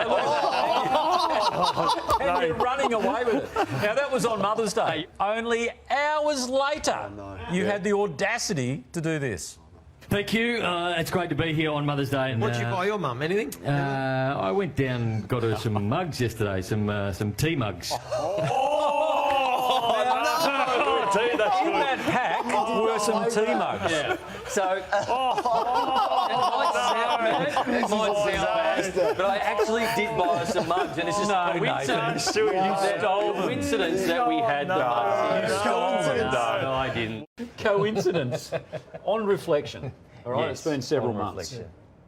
And you're running away with it. Now, that was on Mother's Day. Only hours later, you had the audacity to do this. Thank you. It's great to be here on Mother's Day. What did you buy your mum? Anything? I went down and got her some mugs yesterday, some tea mugs. In that pack were some tea mugs. Yeah. So, it might sound bad, but I actually did buy some mugs, and it's just a coincidence. Coincidence that we had the mugs. You stole them. No, I didn't. Coincidence. On reflection. All right, it's been several months.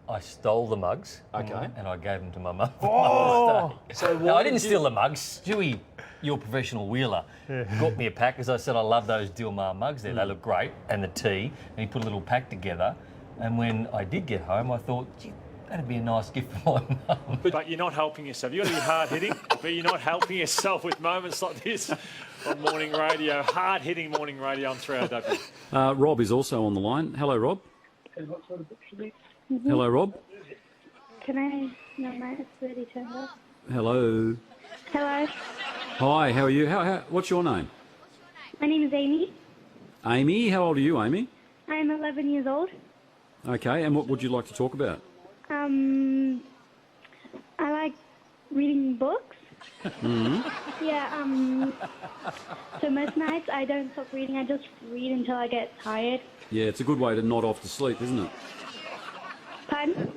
I stole the mugs. Okay. And I gave them to my mum. So no, I didn't steal the mugs. Stewie, your professional wheeler, got me a pack because I said I love those Dilmah mugs there. They look great. And the tea. And he put a little pack together. And when I did get home, I thought, gee, that'd be a nice gift for my mum. But you're not helping yourself. You've got to be hard-hitting, but you're not helping yourself with moments like this on morning radio. Hard-hitting morning radio on 3AW. Rob is also on the line. Hello, Rob. Hello, Rob. Can I? No, mate, it's already turned off. Hello. Hello. Hi, how are you? What's your name? My name is Amy. Amy, how old are you, Amy? I'm 11 years old. Okay, and what would you like to talk about? I like reading books. Mm-hmm. Yeah, so most nights I don't stop reading. I just read until I get tired. Yeah, it's a good way to nod off to sleep, isn't it? Pardon?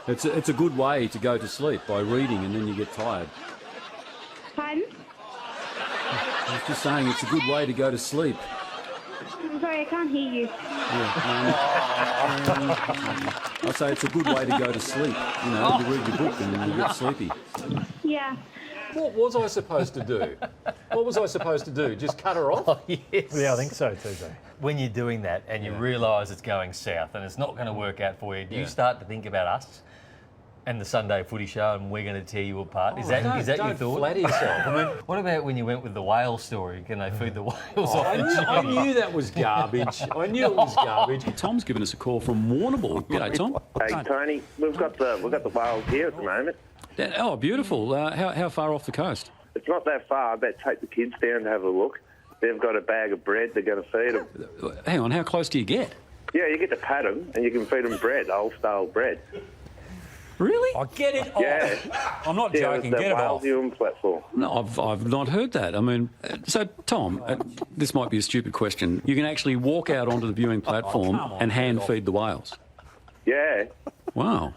It's a good way to go to sleep, by reading and then you get tired. Pardon? I was just saying it's a good way to go to sleep. I'm sorry, I can't hear you. I say it's a good way to go to sleep. You know, you read your book and then you get sleepy. Yeah. What was I supposed to do? What was I supposed to do? Just cut her off? Oh, yes. Yeah, I think so too, Jay. When you're doing that and you realise it's going south and it's not going to work out for you, do you start to think about us and the Sunday Footy Show and we're going to tear you apart? Is that your thought? Don't flatter yourself. I mean, what about when you went with the whale story? Can they feed the whales off I the knew that was garbage. I knew it was garbage. Tom's given us a call from Warrnambool. G'day, Tom. Hey, Tony. We've got the whales here at the moment. Oh, beautiful. How far off the coast? It's not that far. I bet take the kids down to have a look. They've got a bag of bread they're going to feed them. Hang on, how close do you get? Yeah, you get to pat them and you can feed them bread, old-style bread. Really? Get it off. Yeah. I'm not joking. Get it off. Viewing platform. No, I've not heard that. I mean, so, Tom, this might be a stupid question. You can actually walk out onto the viewing platform and hand feed the whales? Yeah. Wow.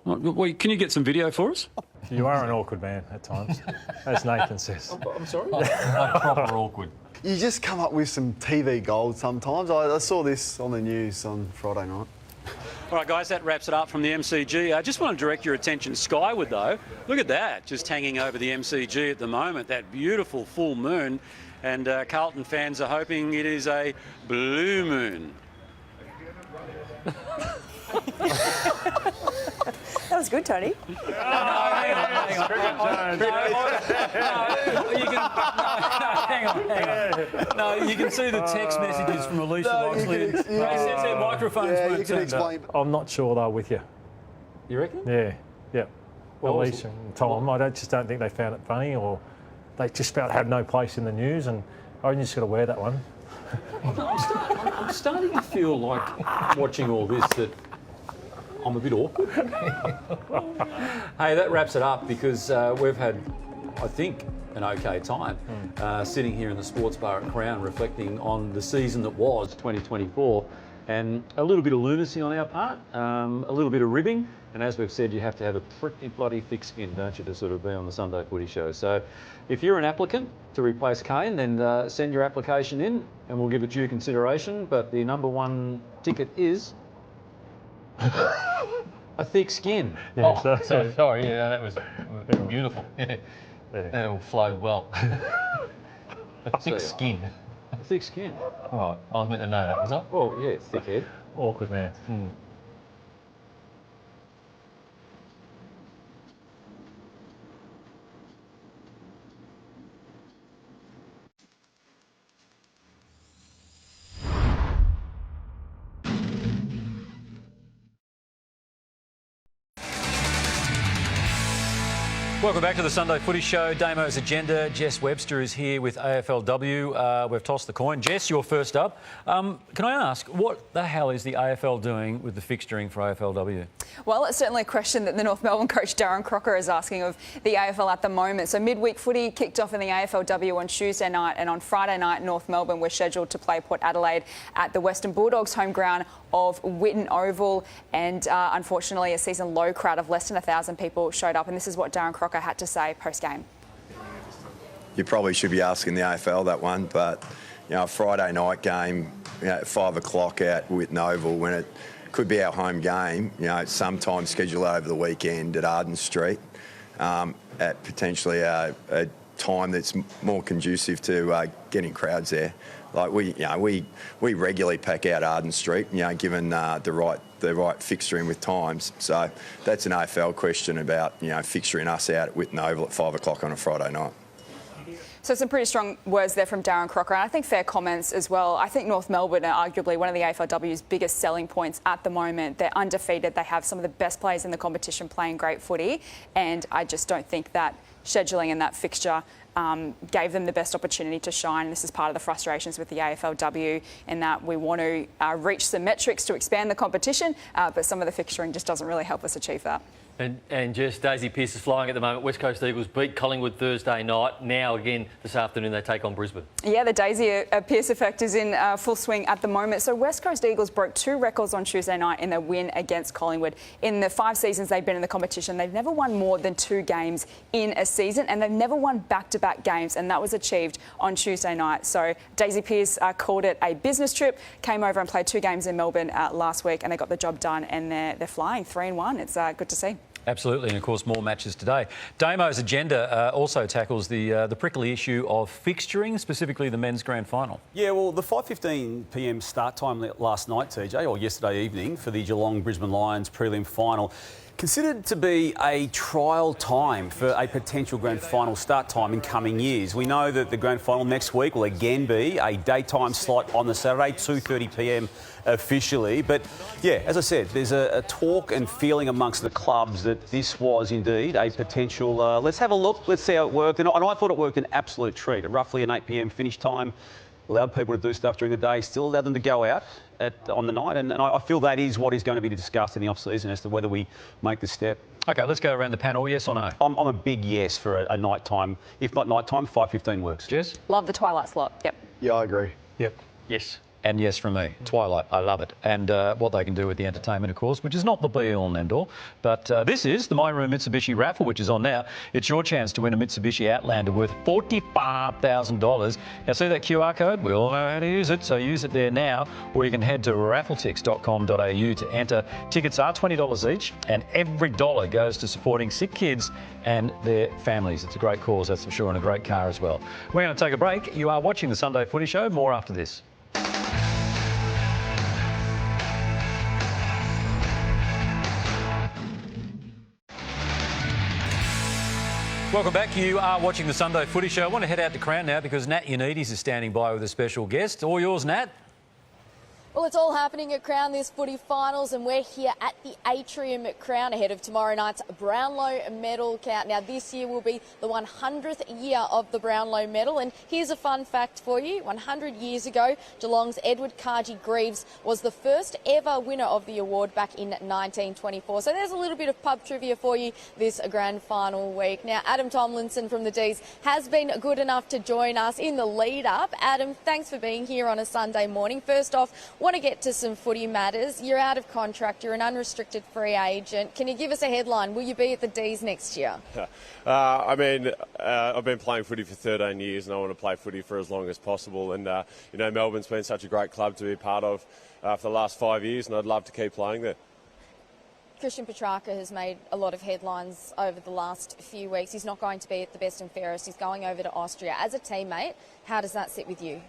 Well, can you get some video for us? You are an awkward man at times, as Nathan says. I'm sorry? proper awkward. You just come up with some TV gold sometimes. I saw this on the news on Friday night. All right, guys, that wraps it up from the MCG. I just want to direct your attention skyward, though. Look at that, just hanging over the MCG at the moment, that beautiful full moon. And Carlton fans are hoping it is a blue moon. That was good, Tony. Hang on. No, you can see the text messages from Alicia Loxley. They said their microphones weren't turned up. I'm not sure they're with you. You reckon? Yeah. Well, Alicia and Tom, I just don't think they found it funny, or they just felt had no place in the news, and I just got to wear that one. I'm starting to feel like watching all this that I'm a bit awkward. Hey, that wraps it up because we've had, I think, an okay time sitting here in the sports bar at Crown reflecting on the season that was 2024 and a little bit of lunacy on our part, a little bit of ribbing, and as we've said, you have to have a pretty bloody thick skin, don't you, to sort of be on the Sunday Footy Show. So if you're an applicant to replace Kane, then send your application in and we'll give it due consideration. But the number one ticket is a thick skin. Yeah, sorry, yeah, that was beautiful. Yeah. That all flowed well. A thick skin. A thick skin. All right, I was meant to know that, was I? Oh, yeah, thick head. Awkward man. Welcome back to the Sunday Footy Show. Damo's Agenda. Jess Webster is here with AFLW. We've tossed the coin. Jess, you're first up. Can I ask, what the hell is the AFL doing with the fixturing for AFLW? Well, it's certainly a question that the North Melbourne coach Darren Crocker is asking of the AFL at the moment. So midweek footy kicked off in the AFLW on Tuesday night, and on Friday night, North Melbourne were scheduled to play Port Adelaide at the Western Bulldogs home ground of Whitten Oval, and unfortunately a season low crowd of less than 1,000 people showed up, and this is what Darren Crocker had to say post-game. You probably should be asking the AFL that one, but a Friday night game, at 5 o'clock at Whitten Oval, when it could be our home game, sometimes scheduled over the weekend at Arden Street, at potentially a time that's more conducive to getting crowds there. Like we regularly pack out Arden Street, given the right fixturing with times. So that's an AFL question about fixturing us out at Whitten Oval at 5 o'clock on a Friday night. So some pretty strong words there from Darren Crocker, and I think fair comments as well. I think North Melbourne are arguably one of the AFLW's biggest selling points at the moment. They're undefeated. They have some of the best players in the competition playing great footy, and I just don't think that scheduling and that fixture gave them the best opportunity to shine. This is part of the frustrations with the AFLW in that we want to reach some metrics to expand the competition, but some of the fixturing just doesn't really help us achieve that. And just Daisy Pearce is flying at the moment. West Coast Eagles beat Collingwood Thursday night. Now again this afternoon they take on Brisbane. Yeah, the Daisy Pearce effect is in full swing at the moment. So West Coast Eagles broke 2 records on Tuesday night in their win against Collingwood. In the 5 seasons they've been in the competition, they've never won more than 2 games in a season, and they've never won back-to-back games, and that was achieved on Tuesday night. So Daisy Pearce called it a business trip, came over and played 2 games in Melbourne last week, and they got the job done, and they're flying 3-1. It's good to see. Absolutely, and of course more matches today. Damo's Agenda also tackles the prickly issue of fixturing, specifically the men's grand final. Yeah, well, the 5:15 p.m. start time last night, TJ, or yesterday evening, for the Geelong-Brisbane Lions prelim final, considered to be a trial time for a potential grand final start time in coming years. We know that the grand final next week will again be a daytime slot on the Saturday, 2:30 p.m. officially. But yeah, as I said, there's a talk and feeling amongst the clubs that this was indeed a potential, let's have a look, let's see how it worked. And I thought it worked an absolute treat. Roughly an 8 p.m. finish time, allowed people to do stuff during the day, still allowed them to go out on the night. And I feel that is what is going to be discussed in the off-season as to whether we make the step. OK, let's go around the panel. Yes or no? I'm a big yes for a night time. If not night time, 5:15 works. Jess? Love the twilight slot. Yep. Yeah, I agree. Yep. Yes. And yes from me. Twilight, I love it. And what they can do with the entertainment, of course, which is not the be-all and end-all. But this is the My Room Mitsubishi raffle, which is on now. It's your chance to win a Mitsubishi Outlander worth $45,000. Now, see that QR code? We all know how to use it, so use it there now. Or you can head to raffletix.com.au to enter. Tickets are $20 each, and every dollar goes to supporting sick kids and their families. It's a great cause, that's for sure, and a great car as well. We're going to take a break. You are watching the Sunday Footy Show. More after this. Welcome back. You are watching the Sunday Footy Show. I want to head out to Crown now because Nat Unides is standing by with a special guest. All yours, Nat. Well, it's all happening at Crown this footy finals, and we're here at the Atrium at Crown ahead of tomorrow night's Brownlow medal count. Now, this year will be the 100th year of the Brownlow medal, and here's a fun fact for you. 100 years ago, Geelong's Edward Cargy Greaves was the first ever winner of the award back in 1924. So there's a little bit of pub trivia for you this grand final week. Now, Adam Tomlinson from the D's has been good enough to join us in the lead-up. Adam, thanks for being here on a Sunday morning. First off, Want to get to some footy matters. You're out of contract. You're an unrestricted free agent. Can you give us a headline? Will you be at the D's next year? I've been playing footy for 13 years and I want to play footy for as long as possible. And, Melbourne's been such a great club to be a part of for the last 5 years, and I'd love to keep playing there. Christian Petrarca has made a lot of headlines over the last few weeks. He's not going to be at the best and fairest. He's going over to Austria. As a teammate, how does that sit with you?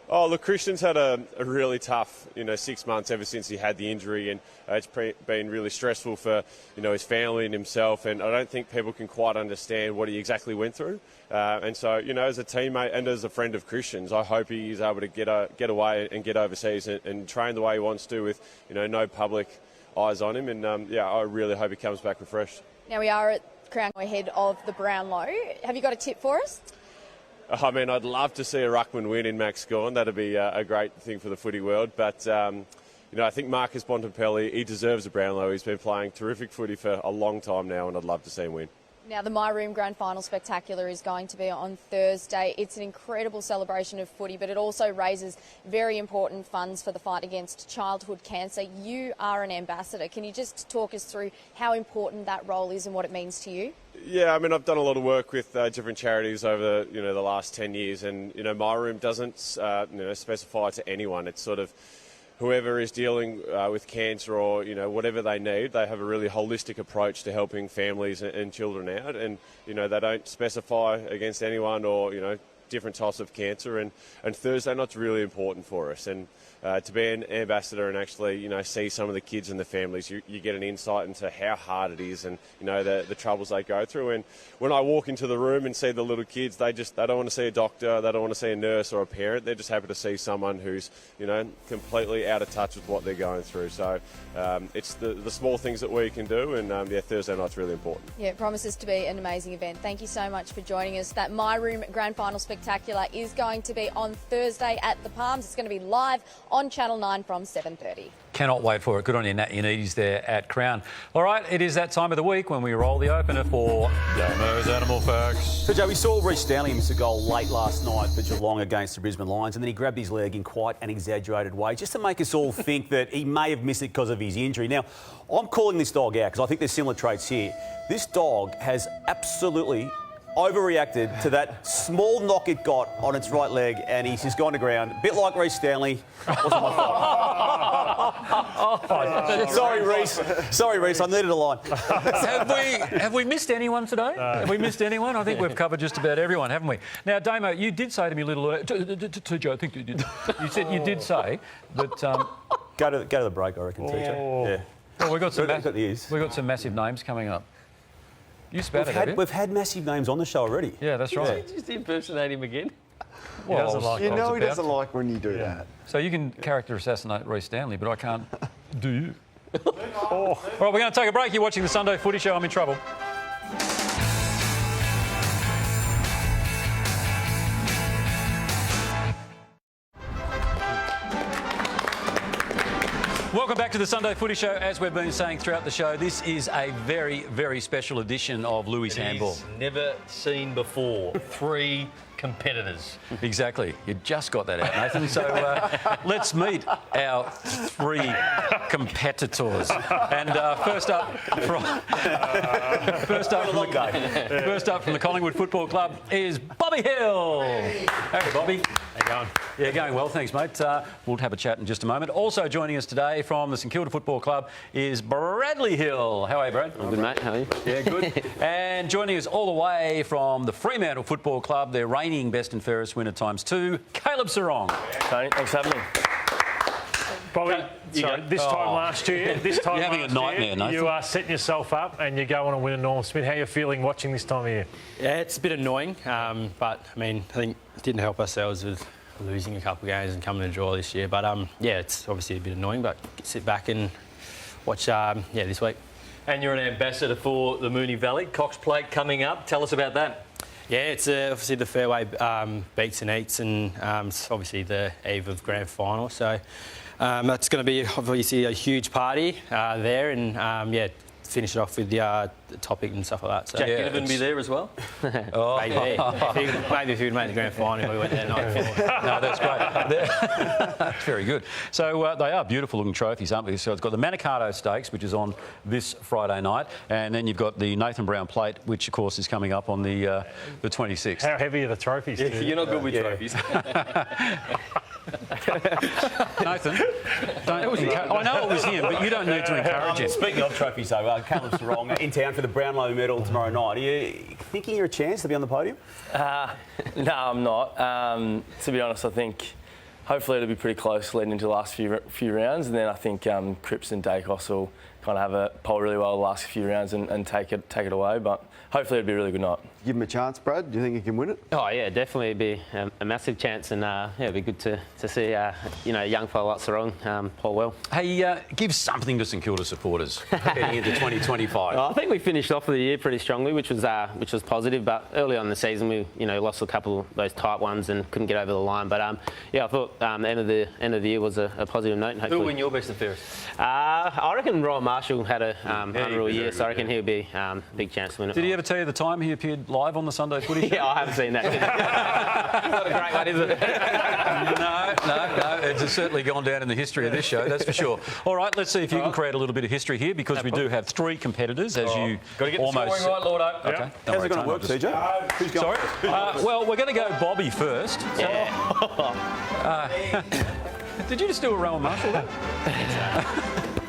Oh, look, Christian's had a really tough, 6 months ever since he had the injury, and it's been really stressful for, his family and himself, and I don't think people can quite understand what he exactly went through. And so, as a teammate and as a friend of Christian's, I hope he is able to get away and get overseas and train the way he wants to with, no public eyes on him, and I really hope he comes back refreshed. Now we are at Crown ahead of the Brownlow. Have you got a tip for us? I'd love to see a ruckman win in Max Gawn. That'd be a great thing for the footy world. But, I think Marcus Bontempelli, he deserves a Brownlow. He's been playing terrific footy for a long time now, and I'd love to see him win. Now, the My Room Grand Final Spectacular is going to be on Thursday. It's an incredible celebration of footy, but it also raises very important funds for the fight against childhood cancer. You are an ambassador. Can you just talk us through how important that role is and what it means to you? Yeah, I've done a lot of work with different charities over the last 10 years, and My Room doesn't specify to anyone. It's sort of whoever is dealing with cancer or whatever they need. They have a really holistic approach to helping families and children out, and they don't specify against anyone or different types of cancer. And Thursday night's really important for us, and to be an ambassador and actually see some of the kids and the families, you get an insight into how hard it is and the troubles they go through. And when I walk into the room and see the little kids, they don't want to see a doctor, they don't want to see a nurse or a parent. They're just happy to see someone who's completely out of touch with what they're going through. So it's the small things that we can do, and Thursday night's really important. Yeah, it promises to be an amazing event. Thank you so much for joining us. That My Room Grand Final Spectacular is going to be on Thursday at the Palms. It's going to be live on Channel 9 from 7:30. Cannot wait for it. Good on you, Nat Unides there at Crown. All right, it is that time of the week when we roll the opener for Damo's Animal Facts. So, Joe, we saw Reece Stanley miss a goal late last night for Geelong against the Brisbane Lions, and then he grabbed his leg in quite an exaggerated way just to make us all think that he may have missed it because of his injury. Now, I'm calling this dog out because I think there's similar traits here. This dog has absolutely overreacted to that small knock it got on its right leg, and he's just gone to ground. A bit like Reece Stanley. Wasn't my fault. Sorry, Reece. Sorry, Reece. I needed a line. Have we missed anyone today? Have we missed anyone? I think we've covered just about everyone, haven't we? Now, Damo, you did say to me a little earlier, to Joe, I think you did. You said you did say that. Go to the break, I reckon, TJ. Yeah. Well, we've got some massive names coming up. You spat it, have you? We've had massive names on the show already. Yeah, that's right. Did you just impersonate him again? Well, he doesn't like he doesn't like when you do that. So you can character assassinate Reece Stanley, but I can't do you. All right, we're going to take a break. You're watching the Sunday Footy Show. I'm in trouble. Welcome back to the Sunday Footy Show. As we've been saying throughout the show, this is a very, very special edition of Louis Handball. Never seen before. 3 competitors. Exactly. You just got that out, Nathan. So let's meet our 3 competitors. And first up from the Collingwood Football Club is Bobby Hill. Hey, Bobby. How you going? Yeah, going well, thanks, mate. We'll have a chat in just a moment. Also joining us today from the St Kilda Football Club is Bradley Hill. How are you, Brad? I'm good, mate. How are you? Yeah, good. And joining us all the way from the Fremantle Football Club, their reigning best and fairest winner ×2, Caleb Sarong. Tony, thanks for having me. Bobby, this time last year, You're having a nightmare, Nathan. you are setting yourself up and you go on and win a Norm Smith. How are you feeling watching this time of year? Yeah, it's a bit annoying, but I think it didn't help ourselves with losing a couple of games and coming to draw this year. But yeah, it's obviously a bit annoying, but sit back and watch this week. And you're an ambassador for the Moonee Valley. Cox Plate coming up. Tell us about that. Yeah, it's obviously the fairway beats and eats, and it's obviously the eve of grand final. So that's going to be obviously a huge party there, and finish it off with the topic and stuff like that. So. Jack Ginnivan be there as well? Maybe. Maybe if we'd made the grand final, we went there night before. No, that's great. That's very good. So they are beautiful-looking trophies, aren't they? So it's got the Manikato Stakes, which is on this Friday night, and then you've got the Nathan Brown Plate, which, of course, is coming up on the 26th. How heavy are the trophies? Yeah, you're not good with trophies. Nathan, I know it was him, but you don't need to encourage him. Speaking of trophies, though, Callum Sarong in town for the Brownlow medal tomorrow night. Are you thinking you're a chance to be on the podium? No, I'm not. To be honest, I think hopefully it'll be pretty close leading into the last few rounds, and then I think Cripps and Dacos will kind of have a pole really well the last few rounds and take it away. But hopefully it'll be a really good night. Give him a chance, Brad. Do you think he can win it? Oh yeah, definitely. It'd be a massive chance, and it'd be good to see a young fella like Sarong pull well. Hey, give something to St Kilda supporters heading into 2025. I think we finished off the year pretty strongly, which was positive. But early on in the season, we lost a couple of those tight ones and couldn't get over the line. But I thought end of the year was a positive note. And who will win your best and fairest? I reckon Ryan Marshall had a unreal year, so I reckon he'll be big chance to win it. Did he ever tell you the time he appeared live on the Sunday Footy show? Yeah, I haven't seen that. Not a great one, is it? No. It's certainly gone down in the history of this show, that's for sure. All right, let's see if you can create a little bit of history here, because we do have 3 competitors, as you got to get almost... the scoring right, Lordo. Okay. Yep. How's it going to work, CJ? Who's going? Sorry? Well, we're going to go Bobby first. Did you just do a Rowan Marshall there?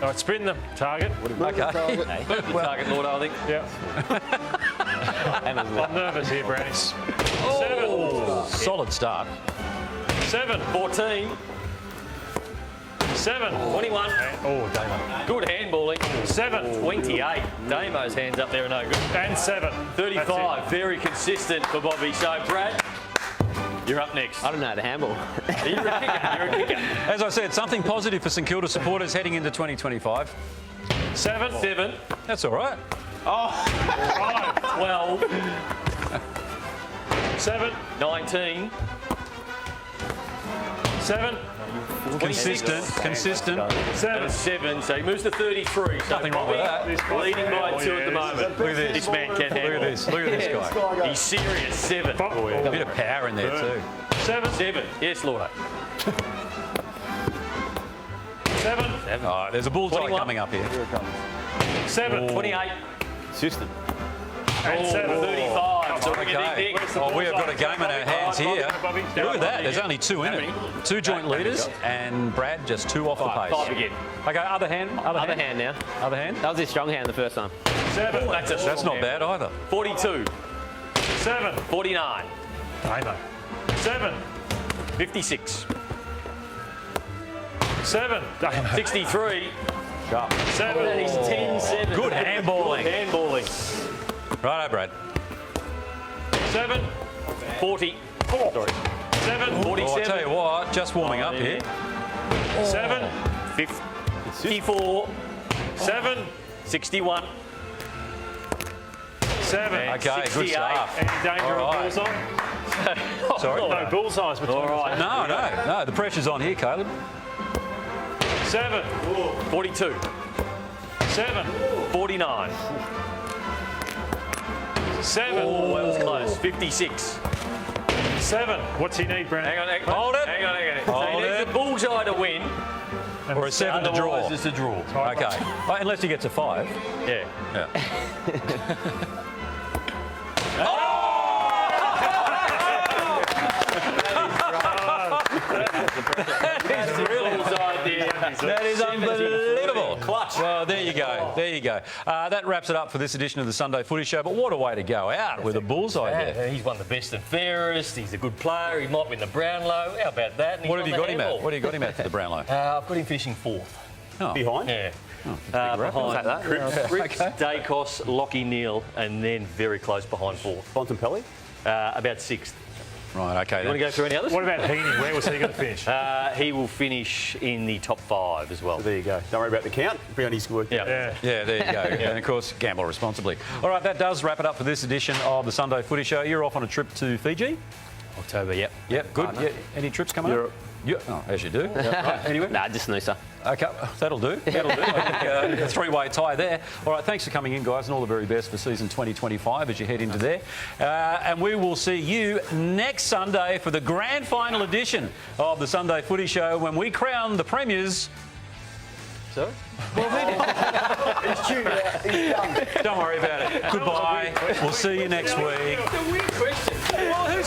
All right, spin the target. Okay. Target, Lordo, I think. Yeah. I'm nervous here, Brownies. 7. Solid start. 7. 14. 7. 21. Oh, Damo. Good handballing. 7. 28. Damo's hands up there are no good. And 7. 35. Very consistent for Bobby. So, Brad, you're up next. I don't know how to handball. You're a kicker. As I said, something positive for St Kilda supporters heading into 2025. 7. 7. That's all right. 5. 12. 7. 19. 7. Consistent. 7. 7. So he moves to 33. So Nothing wrong with that. Leading by 2 at the moment. Look at this. This man can handle. Look at this guy. He's serious. 7. A bit of power in there too. 7. Yes, Lordo. 7. All right, there's a bullseye 21. coming up here. 7. 28. System. And 7. 35. So Okay. Oh, we have got a game in our hands here. Look at that. There's only 2 in it. 2 joint leaders, and Brad just 2 off the pace. 5 again. Okay, other hand. Other hand now. Other hand. That was his strong hand the first time. 7. That's not bad either. 42. 7. 49. Damo. 7. 56. 7. 63. Sharp. 7. And he's 10-7. Good handballing. Good handballing. Righto, Brad. 7. 40. Sorry. 7. 47. Oh, I tell you what, just warming up here. 7. 54. 7. 61. 7. Okay, good stuff. Any danger All of right. bullseye? Sorry? No bullseyes between All right. No, the pressure's on here, Caleb. 7. 42. 7. 49. 7. Oh, that was close. 56. 7. What's he need, Brandon? Hang on. Hold it. Hang on. Hold So he needs it. a bullseye to win. Or a 7 to draw. Otherwise, it's a draw. Okay. Unless he gets a 5. Yeah. That is unbelievable. Clutch. Well, there you go. There you go. That wraps it up for this edition of the Sunday Footy Show. But what a way to go out with a bullseye there. He's won the best and fairest. He's a good player. He might win the Brownlow. How about that? And What have you got him at? What have you got him at for the Brownlow? I've got him finishing 4th. Oh. Behind? Yeah. Behind Cripps, Dacos, Lockie Neal, and then very close behind 4th. Bontempelli? About 6th. Right, okay. You want to go through any others? What about Heaney? Where was he going to finish? He will finish in the top 5 as well. So there you go. Don't worry about the count. Brownie's good. Yeah. Yeah, there you go. And of course, gamble responsibly. All right, that does wrap it up for this edition of the Sunday Footy Show. You're off on a trip to Fiji? October, yep. Yep, good. Yeah. Any trips coming up? As you do. Right. Anyway. Nah, just Noosa. Okay, that'll do. That'll do. I think, a three-way tie there. All right, thanks for coming in, guys, and all the very best for season 2025 as you head into there. And we will see you next Sunday for the grand final edition of the Sunday Footy Show when we crown the premiers. So? He's tuned out. He's done. Don't worry about it. Goodbye. We'll see you next week. It's a weird question. Well, who